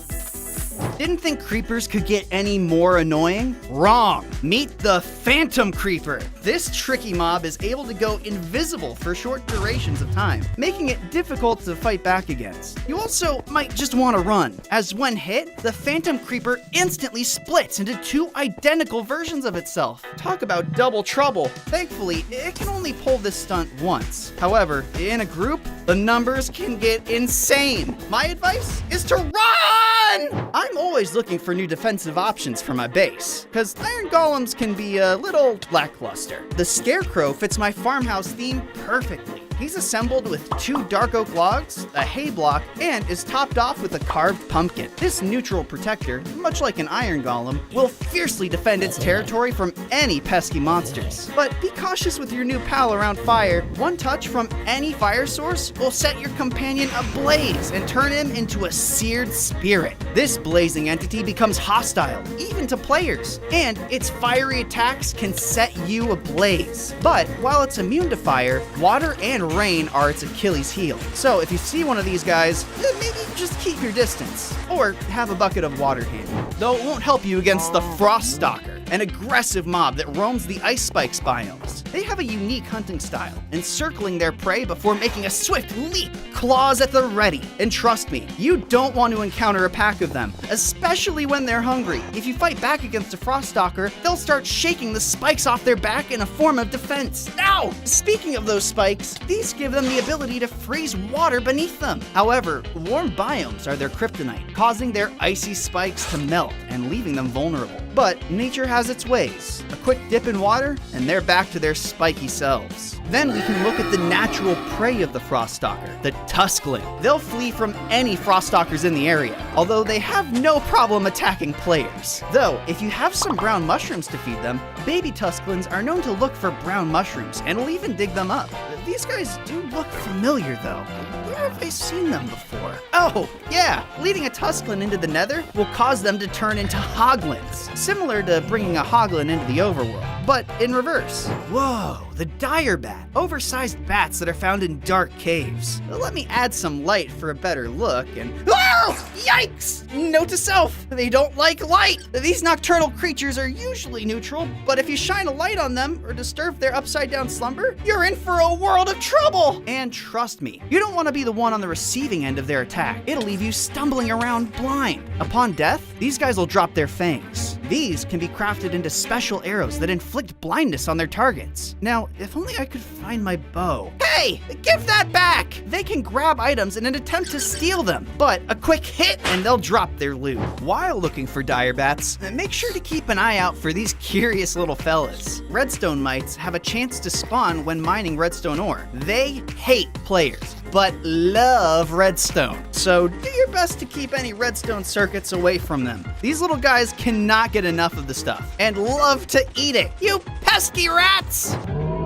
Didn't think creepers could get any more annoying? Wrong. Meet the Phantom Creeper. This tricky mob is able to go invisible for short durations of time, making it difficult to fight back against. You also might just want to run, as when hit, the Phantom Creeper instantly splits into two identical versions of itself. Talk about double trouble. Thankfully, it can only pull this stunt once. However, in a group, the numbers can get insane. My advice is to run! I'm always looking for new defensive options for my base, because iron golems can be a little lackluster. The Scarecrow fits my farmhouse theme perfectly. He's assembled with 2 dark oak logs, a hay block, and is topped off with a carved pumpkin. This neutral protector, much like an iron golem, will fiercely defend its territory from any pesky monsters. But be cautious with your new pal around fire. One touch from any fire source will set your companion ablaze and turn him into a seared spirit. This blazing entity becomes hostile, even to players, and its fiery attacks can set you ablaze. But while it's immune to fire, water and rain are its Achilles heel. So if you see one of these guys, maybe just keep your distance, or have a bucket of water handy. Though it won't help you against the Frost Stalker, an aggressive mob that roams the Ice Spikes biomes. They have a unique hunting style, encircling their prey before making a swift leap, claws at the ready. And trust me, you don't want to encounter a pack of them, especially when they're hungry. If you fight back against a Frost Stalker, they'll start shaking the spikes off their back in a form of defense. Ow! Speaking of those spikes, these give them the ability to freeze water beneath them. However, warm biomes are their kryptonite, causing their icy spikes to melt and leaving them vulnerable. But nature has its ways. A quick dip in water, and they're back to their spiky selves. Then we can look at the natural prey of the Frost Stalker, the Tuskling. They'll flee from any Frost Stalkers in the area, although they have no problem attacking players. Though, if you have some brown mushrooms to feed them, baby Tusklings are known to look for brown mushrooms and will even dig them up. These guys do look familiar though. Where have I seen them before? Oh, yeah, leading a Tuskling into the Nether will cause them to turn into Hoglins, similar to bringing a Hoglin into the overworld, but in reverse. Whoa, the dire bat, oversized bats that are found in dark caves. Let me add some light for a better look and... Oh, yikes! Note to self, they don't like light. These nocturnal creatures are usually neutral, but if you shine a light on them or disturb their upside down slumber, you're in for a world of trouble. And trust me, you don't want to be the one on the receiving end of their attack. It'll leave you stumbling around blind. Upon death, these guys will drop their fangs. These can be crafted into special arrows that inflict blindness on their targets. Now, if only I could find my bow. Hey, give that back! They can grab items in an attempt to steal them, but a quick hit and they'll drop their loot. While looking for dire bats, make sure to keep an eye out for these curious little fellas. Redstone mites have a chance to spawn when mining redstone ore. They hate players, but love redstone. So do your best to keep any redstone circuits away from them. These little guys cannot get enough of the stuff and love to eat it. You pesky rats!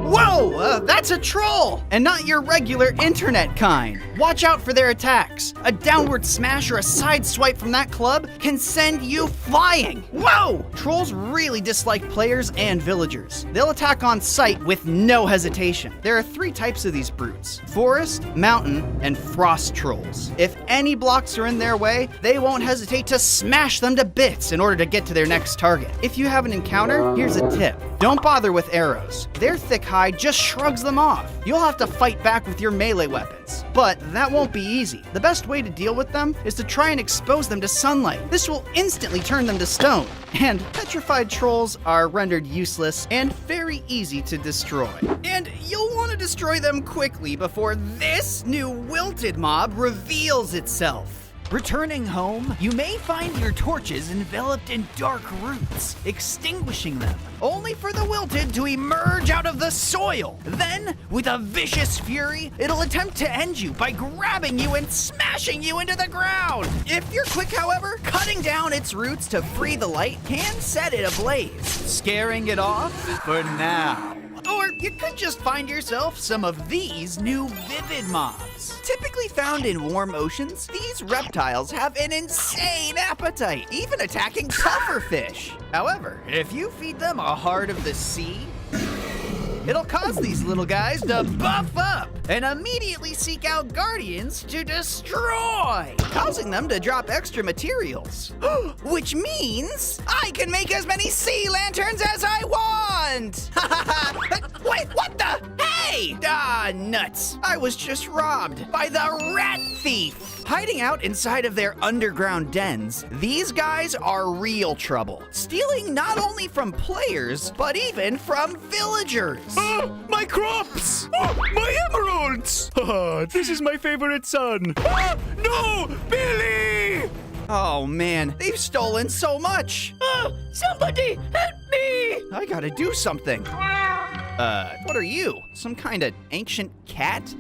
Whoa, that's a troll! And not your regular internet kind. Watch out for their attacks. A downward smash or a side swipe from that club can send you flying. Whoa! Trolls really dislike players and villagers. They'll attack on sight with no hesitation. There are 3 types of these brutes: forest, mountain, and frost trolls. If any blocks are in their way, they won't hesitate to smash them to bits in order to get to their next target. If you have an encounter, here's a tip. Don't bother with arrows. Their thick hide just shrugs them off. You'll have to fight back with your melee weapons, but that won't be easy. The best way to deal with them is to try and expose them to sunlight. This will instantly turn them to stone. And petrified trolls are rendered useless and very easy to destroy. And you'll want to destroy them quickly before this new wilted mob reveals itself. Returning home, you may find your torches enveloped in dark roots, extinguishing them, only for the wilted to emerge out of the soil. Then, with a vicious fury, it'll attempt to end you by grabbing you and smashing you into the ground. If you're quick, however, cutting down its roots to free the light can set it ablaze, scaring it off for now. Or you could just find yourself some of these new vivid mobs. Typically found in warm oceans, these reptiles have an insane appetite, even attacking tougher fish. However, if you feed them a heart of the sea, it'll cause these little guys to buff up and immediately seek out guardians to destroy, causing them to drop extra materials. Which means I can make as many sea lanterns as I want! Wait, what the? Hey! Ah, nuts. I was just robbed by the rat thief. Hiding out inside of their underground dens, these guys are real trouble, stealing not only from players, but even from villagers. My crops! My emeralds! This is my favorite son. No! Billy! Oh man, they've stolen so much. Somebody help me! I gotta do something. What are you? Some kind of ancient cat?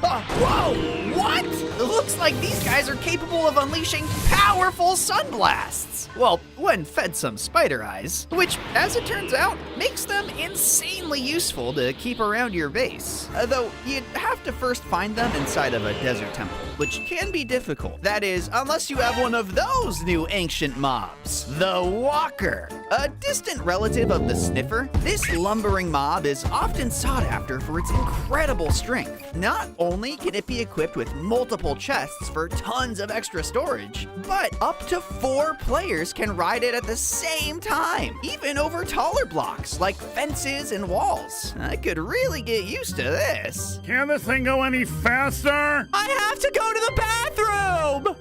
Whoa! What? It looks like these guys are capable of unleashing powerful sunblasts. Well, when fed some spider eyes, which, as it turns out, makes them insanely useful to keep around your base. Though you'd have to first find them inside of a desert temple, which can be difficult. That is, unless you have one of those new ancient mobs, the Walker. A distant relative of the Sniffer, this lumbering mob is often sought after for its incredible strength. Not only can it be equipped with multiple chests for tons of extra storage, but up to 4 players can ride it at the same time, even over taller blocks like fences and walls. I could really get used to this. Can this thing go any faster? I have to go to the bathroom!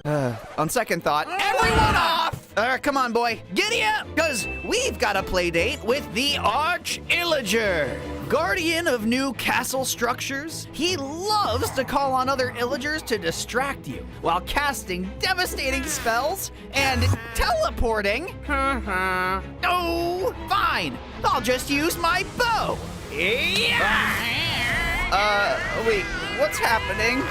On second thought, everyone off! Come on, boy, giddy up, because we've got a play date with the Arch-Illager. Guardian of new castle structures, he loves to call on other illagers to distract you while casting devastating spells and teleporting. Oh, fine. I'll just use my bow. Yeah. Wait, what's happening?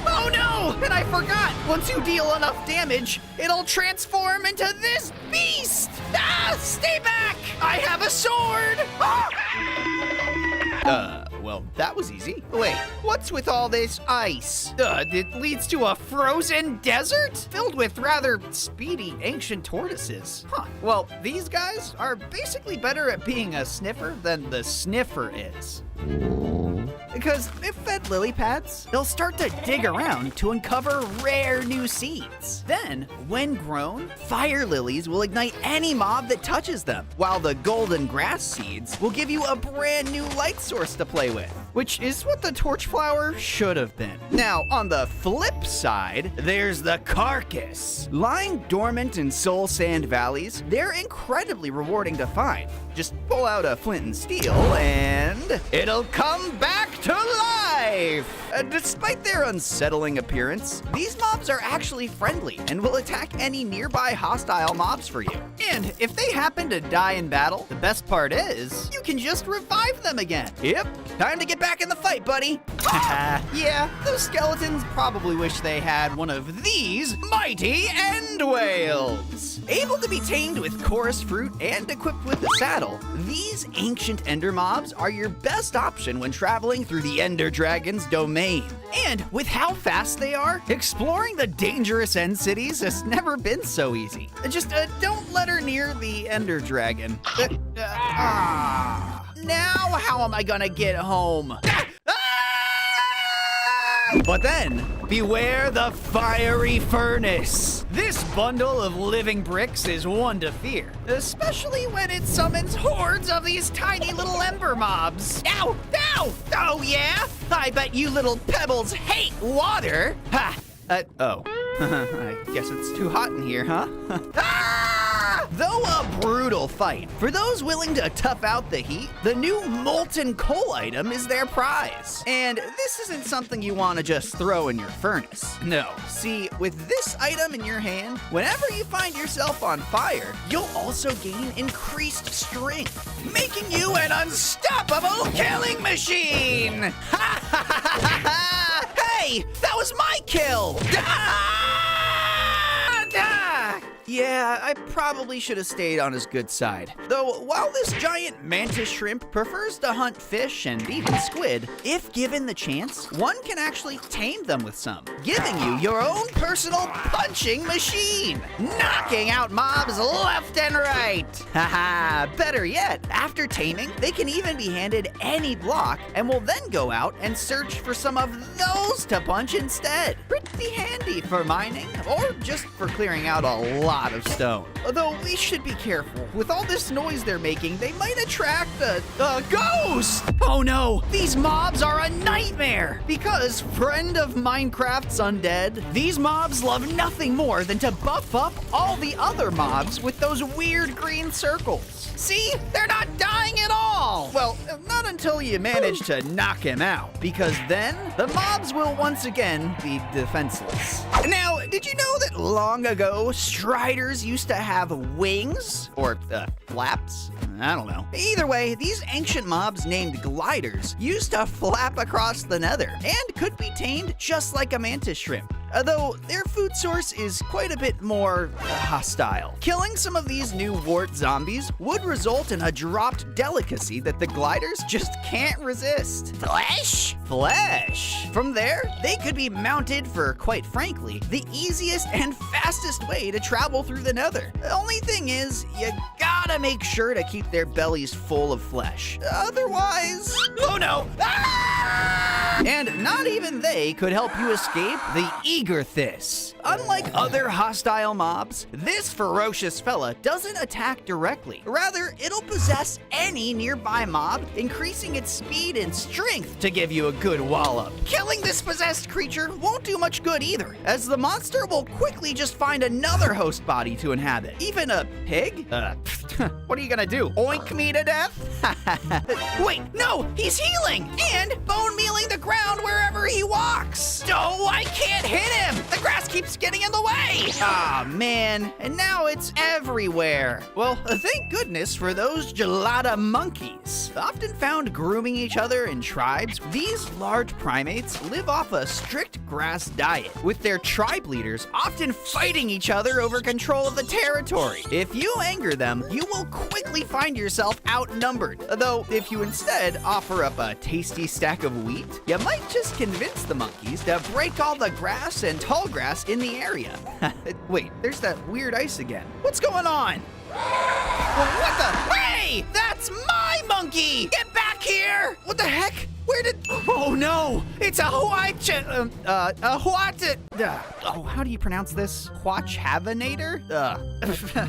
Oh no! And I forgot, once you deal enough damage, it'll transform into this beast! Ah, stay back! I have a sword! Ah! Well, that was easy. Wait, what's with all this ice? It leads to a frozen desert filled with rather speedy ancient tortoises. Huh. Well, these guys are basically better at being a sniffer than the sniffer is. Because if fed lily pads, they'll start to dig around to uncover rare new seeds. Then, when grown, fire lilies will ignite any mob that touches them, while the golden grass seeds will give you a brand new light source to play with. which is what the torchflower should have been. Now, on the flip side, there's the carcass. Lying dormant in soul sand valleys, they're incredibly rewarding to find. Just pull out a flint and steel and it'll come back to life! Despite their unsettling appearance, these mobs are actually friendly and will attack any nearby hostile mobs for you. And if they happen to die in battle, the best part is, you can just revive them again. Yep, time to get back in the fight, buddy. Yeah, those skeletons probably wish they had one of these mighty end whales. Able to be tamed with chorus fruit and equipped with a saddle, these ancient ender mobs are your best option when traveling through the Ender Dragon's domain. And with how fast they are, exploring the dangerous end cities has never been so easy. Just don't let her near the Ender Dragon. Now how am I gonna get home? But then, beware the fiery furnace. This bundle of living bricks is one to fear, especially when it summons hordes of these tiny little ember mobs. Ow! Ow! Oh yeah? I bet you little pebbles hate water. Ha! Oh. I guess it's too hot in here, huh? Though a brutal fight, for those willing to tough out the heat, the new molten coal item is their prize. And this isn't something you want to just throw in your furnace. No. See, with this item in your hand, whenever you find yourself on fire, you'll also gain increased strength, making you an unstoppable killing machine! Hey, that was my kill! Yeah, I probably should have stayed on his good side. Though, while this giant mantis shrimp prefers to hunt fish and even squid, if given the chance, one can actually tame them with some, giving you your own personal punching machine, knocking out mobs left and right. Haha, better yet, after taming, they can even be handed any block and will then go out and search for some of those to punch instead. Pretty handy for mining or just for clearing out a lot of stone. Although we should be careful. With all this noise they're making, they might attract a ghost! Oh no! These mobs are a nightmare! Because, friend of Minecraft's undead, these mobs love nothing more than to buff up all the other mobs with those weird green circles. See? They're not dying at all! Well, not until you manage to knock him out, because then the mobs will once again be defenseless. Now, did you know that long ago, Striders used to have wings? Or, flaps? I don't know. Either way, these ancient mobs named gliders used to flap across the nether and could be tamed just like a mantis shrimp. Though their food source is quite a bit more hostile. Killing some of these new wart zombies would result in a dropped delicacy that the gliders just can't resist. Flesh? Flesh. From there, they could be mounted for, quite frankly, the easiest and fastest way to travel through the nether. The only thing is, you gotta make sure to keep their bellies full of flesh. Otherwise, oh no! Ah! And not even they could help you escape the Eagerthis. Unlike other hostile mobs, this ferocious fella doesn't attack directly. Rather, it'll possess any nearby mob, increasing its speed and strength to give you a good wallop. Killing this possessed creature won't do much good either, as the monster will quickly just find another host body to inhabit. Even a pig? What are you gonna do? Oink me to death? Wait, no, he's healing and bone mealing the ground wherever he walks. Oh, I can't hit him. The grass keeps getting in the way. Ah, man, and now it's everywhere. Well, thank goodness for those gelada monkeys. Often found grooming each other in tribes, these large primates live off a strict grass diet, with their tribe leaders often fighting each other over control of the territory. If you anger them, you will quickly find yourself outnumbered. Though, if you instead offer up a tasty stack of wheat, you might just convince the monkeys to break all the grass and tall grass in the area. Wait, there's that weird ice again. What's going on? What the? Hey! That's my monkey! Get back here! What the heck? Where did? Oh no! It's a how do you pronounce this? Huachhavinator?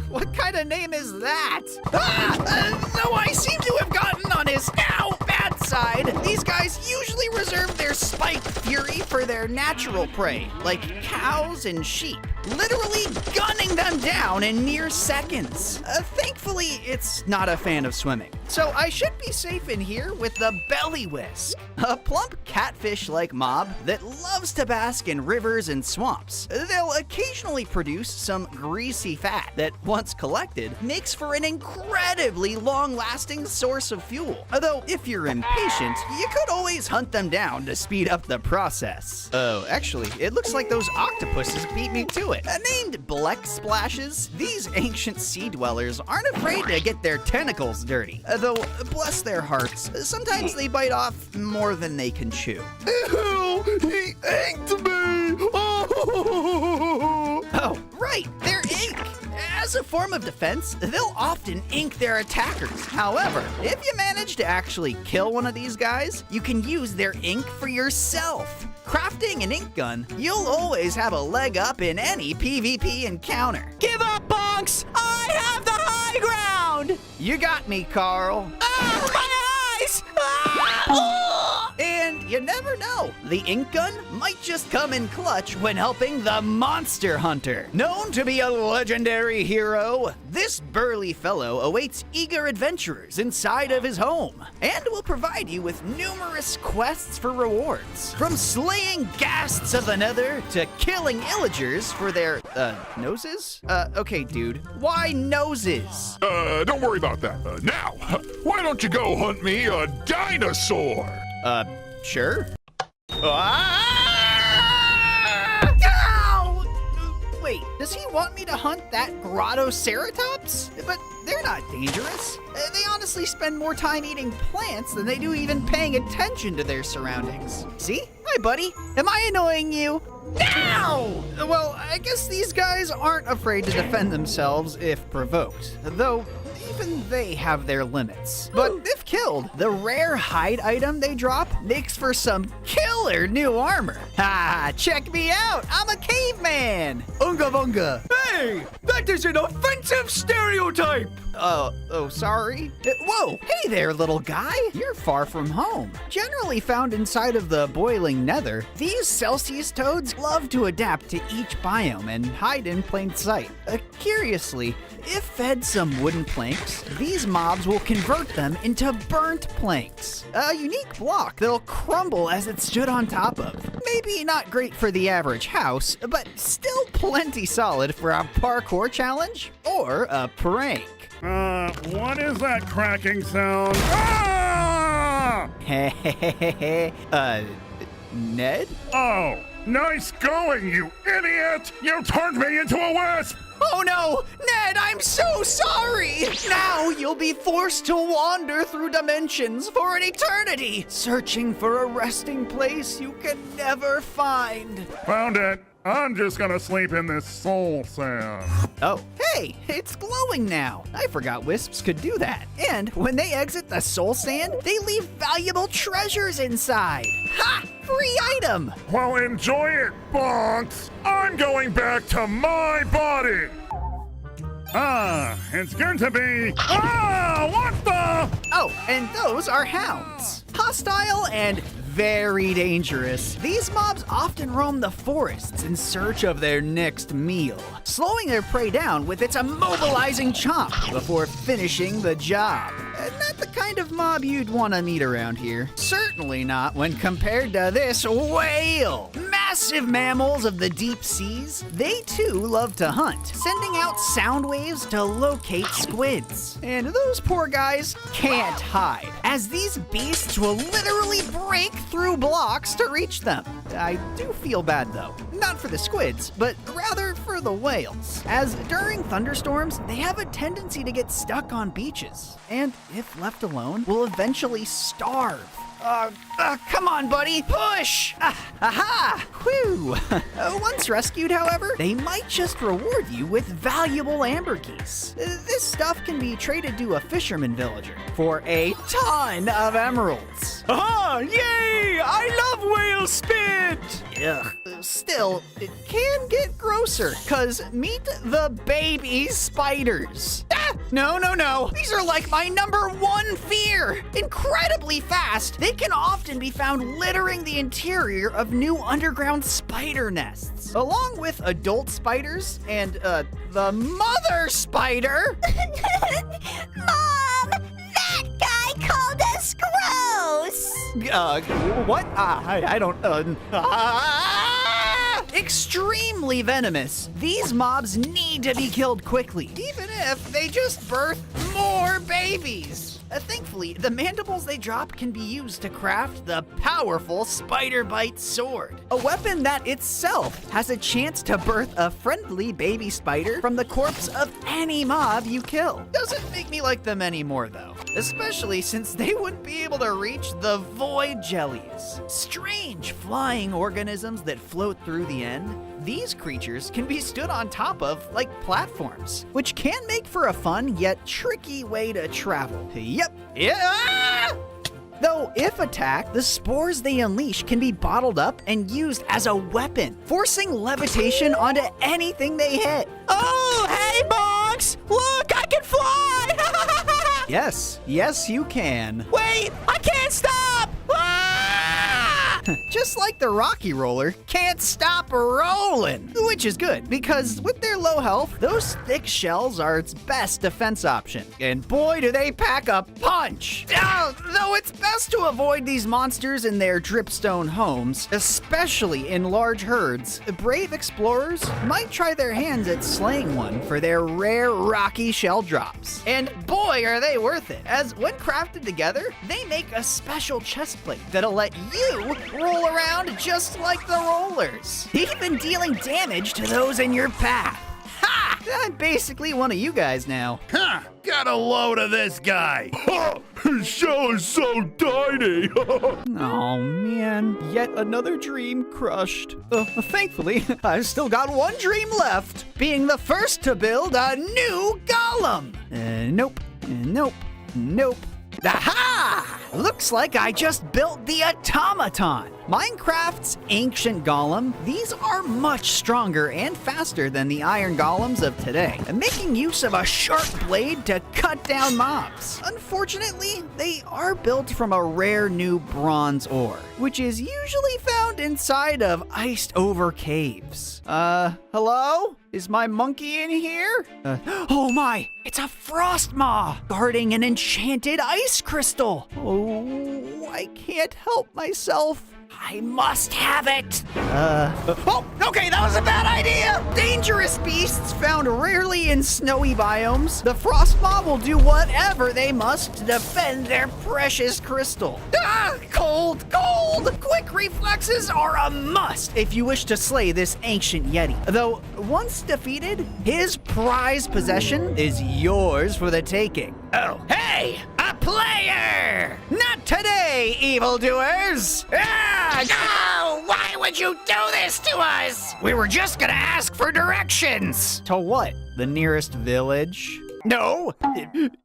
What kind of name is that? No, I seem to have gotten on his bad side, these guys usually reserve their spiked fury for their natural prey, like cows and sheep, literally gunning them down in mere seconds. Thankfully, it's not a fan of swimming, so I should be safe in here with the belly whisk, a plump catfish-like mob that loves to bask in rivers and swamps. They'll occasionally produce some greasy fat that, once collected, makes for an incredibly long-lasting source of fuel. Although, if you're impatient, you could always hunt them down to speed up the process. Oh, actually, it looks like those octopuses beat me to it. Named Bleck Splashes, these ancient sea dwellers aren't afraid to get their tentacles dirty. Though, bless their hearts, sometimes they bite off more than they can chew. Ew, he inked me! Oh, right, they're ink. As a form of defense, they'll often ink their attackers. However, if you manage to actually kill one of these guys, you can use their ink for yourself. Crafting an ink gun, you'll always have a leg up in any PvP encounter. Give up, Bonks! I have the high ground! You got me, Carl. Ah, my eyes! Ah! And you never know, the ink gun might just come in clutch when helping the Monster Hunter. Known to be a legendary hero, this burly fellow awaits eager adventurers inside of his home and will provide you with numerous quests for rewards. From slaying ghasts of the nether to killing illagers for their, noses? Okay, dude, why noses? Don't worry about that. Now, why don't you go hunt me a dinosaur? Sure. Ow! Wait, does he want me to hunt that Grottoceratops? But they're not dangerous. They honestly spend more time eating plants than they do even paying attention to their surroundings. See? Hi, buddy. Am I annoying you? No! Well, I guess these guys aren't afraid to defend themselves if provoked, though even they have their limits. But if killed, the rare hide item they drop makes for some killer new armor. Ha! Check me out! I'm a caveman! Unga bunga! Hey, that is an offensive stereotype! Oh, sorry. Whoa! Hey there, little guy! You're far from home. Generally found inside of the boiling nether, these Celsius toads love to adapt to each biome and hide in plain sight. Curiously, if fed some wooden planks, these mobs will convert them into burnt planks. A unique block that'll crumble as it's stood on top of. Maybe not great for the average house, but still plenty solid for a parkour challenge or a prank. What is that cracking sound? Ah! Ned? Oh, nice going, you idiot! You turned me into a wisp! Oh no! Ned, I'm so sorry! Now you'll be forced to wander through dimensions for an eternity, searching for a resting place you can never find. Found it. I'm just gonna sleep in this soul sand. Oh, hey, it's glowing now. I forgot wisps could do that. And when they exit the soul sand, they leave valuable treasures inside. Ha! Free item! Well, enjoy it, bonks! I'm going back to my body! It's going to be... what the... Oh, and those are hounds. Hostile and very dangerous. These mobs often roam the forests in search of their next meal, slowing their prey down with its immobilizing chomp before finishing the job. Not the kind of mob you'd want to meet around here. Certainly not when compared to this whale. Massive mammals of the deep seas, they too love to hunt, sending out sound waves to locate squids. And those poor guys can't hide, as these beasts will literally break through blocks to reach them. I do feel bad though, not for the squids, but rather for the whales, as during thunderstorms, they have a tendency to get stuck on beaches, and if left alone, will eventually starve. Come on, buddy, push! Aha! Whew! Once rescued, however, they might just reward you with valuable amberkeys. This stuff can be traded to a fisherman villager for a ton of emeralds. Aha! Yay! I love whale spit! Ugh. Still, it can get grosser, cause meet the baby spiders. No, no, no. These are like my #1 fear. Incredibly fast, they can often be found littering the interior of new underground spider nests, along with adult spiders and, the mother spider. Mom, that guy called us gross. What? I don't, Extremely venomous. These mobs need to be killed quickly, even if they just birth more babies. Thankfully, the mandibles they drop can be used to craft the powerful Spider Bite Sword, a weapon that itself has a chance to birth a friendly baby spider from the corpse of any mob you kill. Doesn't make me like them anymore though, especially since they wouldn't be able to reach the void jellies, strange flying organisms that float through the end. These creatures can be stood on top of like platforms, which can make for a fun yet tricky way to travel. Yep. Yeah! Though, if attacked, the spores they unleash can be bottled up and used as a weapon, forcing levitation onto anything they hit. Oh, hey, Monks! Look, I can fly! Yes, you can. Wait, I can't stop! Ah! Just like the Rocky Roller can't stop rolling, which is good because with their low health, those thick shells are its best defense option. And boy, do they pack a punch! Though it's best to avoid these monsters in their dripstone homes, especially in large herds, brave explorers might try their hands at slaying one for their rare rocky shell drops. And boy, are they worth it, as when crafted together, they make a special chest plate that'll let you roll around just like the rollers, even dealing damage to those in your path. Ha! I'm basically one of you guys now. Huh, got a load of this guy. His shell is so tiny. Oh man, yet another dream crushed. Thankfully, I've still got one dream left, being the first to build a new golem. Nope. Aha! Looks like I just built the automaton. Minecraft's ancient golem, these are much stronger and faster than the iron golems of today, and making use of a sharp blade to cut down mobs. Unfortunately, they are built from a rare new bronze ore, which is usually found inside of iced over caves. Hello? Is my monkey in here? Oh my, it's a frost maw guarding an enchanted ice crystal. Oh, I can't help myself. I must have it. Oh, okay, that was a bad idea. Dangerous beasts found rarely in snowy biomes. The frost mob will do whatever they must to defend their precious crystal. Cold. Quick reflexes are a must if you wish to slay this ancient yeti. Though, once defeated, his prized possession is yours for the taking. Oh, hey, a player! Not today, evildoers! No! Why would you do this to us? We were just gonna ask for directions. To what? The nearest village? No.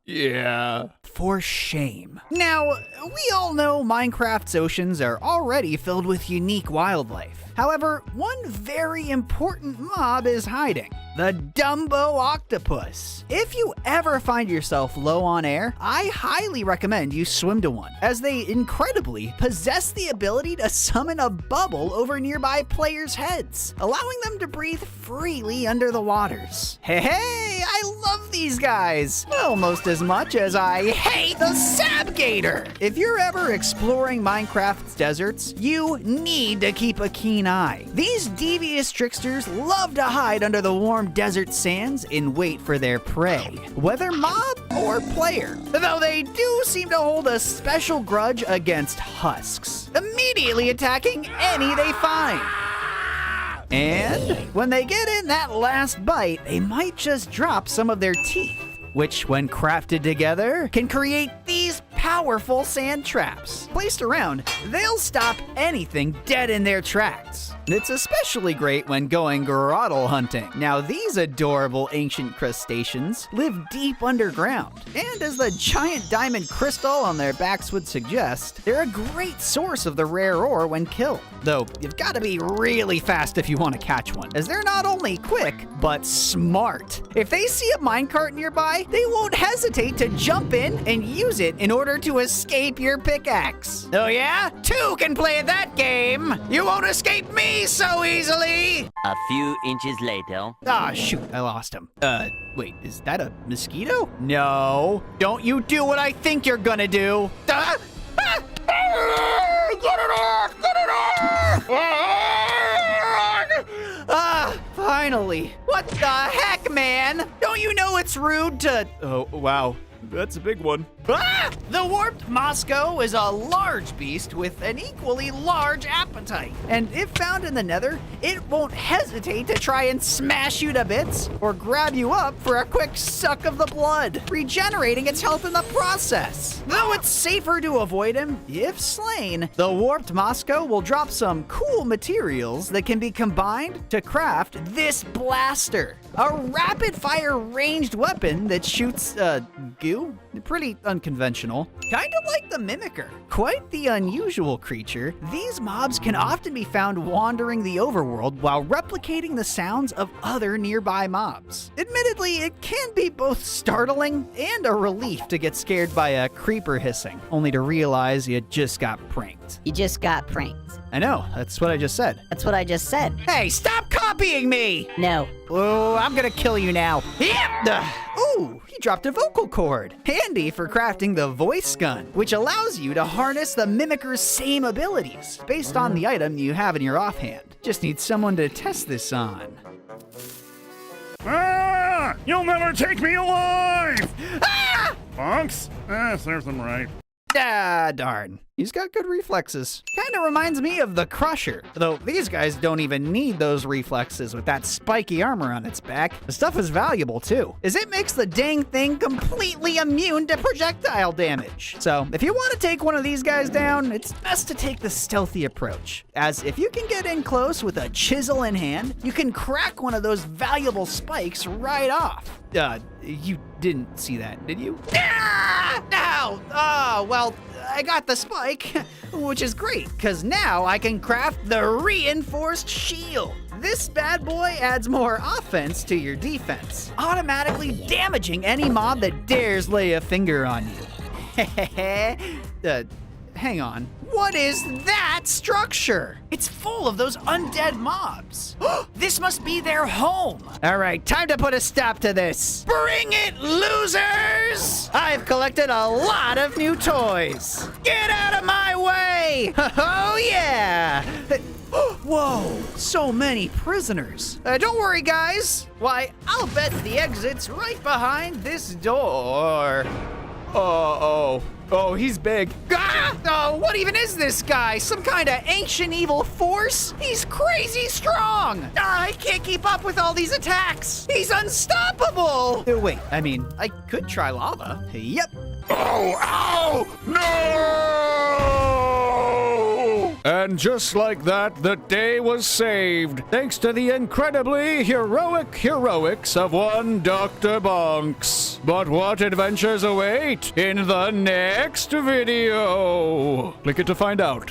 Yeah. For shame. Now, we all know Minecraft's oceans are already filled with unique wildlife. However, one very important mob is hiding. The Dumbo Octopus. If you ever find yourself low on air, I highly recommend you swim to one, as they incredibly possess the ability to summon a bubble over nearby players' heads, allowing them to breathe freely under the waters. Hey, I love these guys, almost as much as I hate the Sabgator. If you're ever exploring Minecraft's deserts, you need to keep a keen eye. These devious tricksters love to hide under the warm desert sands and wait for their prey, whether mob or player, though they do seem to hold a special grudge against husks, immediately attacking any they find. And when they get in that last bite, they might just drop some of their teeth, which when crafted together can create these powerful sand traps. Placed around, they'll stop anything dead in their tracks. It's especially great when going grotto hunting. Now, these adorable ancient crustaceans live deep underground, and as the giant diamond crystal on their backs would suggest, they're a great source of the rare ore when killed. Though, you've got to be really fast if you want to catch one, as they're not only quick, but smart. If they see a minecart nearby, they won't hesitate to jump in and use it in order to escape your pickaxe. Oh yeah? Two can play that game! You won't escape me so easily! A few inches later. Ah, shoot, I lost him. Wait, is that a mosquito? No. Don't you do what I think you're gonna do. Get it off! Get it off! Ah, finally. What the heck, man? Don't you know it's rude to... Oh, wow. That's a big one. Ah! The warped Moscow is a large beast with an equally large appetite. And if found in the nether, it won't hesitate to try and smash you to bits or grab you up for a quick suck of the blood, regenerating its health in the process. Though it's safer to avoid him, if slain, the warped Moscow will drop some cool materials that can be combined to craft this blaster. A rapid-fire ranged weapon that shoots, goo? Pretty unconventional. Kind of like the Mimicker. Quite the unusual creature, these mobs can often be found wandering the overworld while replicating the sounds of other nearby mobs. Admittedly, it can be both startling and a relief to get scared by a creeper hissing, only to realize you just got pranked. You just got pranked. I know, that's what I just said. That's what I just said. Hey, stop copying me! No. Oh, I'm gonna kill you now. Yep! Ooh, he dropped a vocal cord. Handy for crafting the voice gun, which allows you to harness the Mimicker's same abilities based on the item you have in your offhand. Just need someone to test this on. Ah! You'll never take me alive! Ah! Bunks? Serves them right. Ah, darn. He's got good reflexes. Kinda reminds me of the Crusher, though these guys don't even need those reflexes with that spiky armor on its back. The stuff is valuable too, as it makes the dang thing completely immune to projectile damage. So if you want to take one of these guys down, it's best to take the stealthy approach, as if you can get in close with a chisel in hand, you can crack one of those valuable spikes right off. You didn't see that, did you? Ah! Ow! Oh, well, I got the spike, which is great, because now I can craft the reinforced shield. This bad boy adds more offense to your defense, automatically damaging any mob that dares lay a finger on you. Hang on. What is that structure? It's full of those undead mobs. This must be their home. All right, time to put a stop to this. Bring it, losers! I've collected a lot of new toys. Get out of my way! Oh, yeah! Whoa, so many prisoners. Don't worry, guys. Why, I'll bet the exit's right behind this door. Oh, he's big. Ah! Oh, what even is this guy? Some kind of ancient evil force? He's crazy strong. I can't keep up with all these attacks. He's unstoppable. Wait, I mean, I could try lava. Yep. Oh, ow! No! And just like that, the day was saved, thanks to the incredibly heroic heroics of one Dr. Bonks. But what adventures await in the next video? Click it to find out.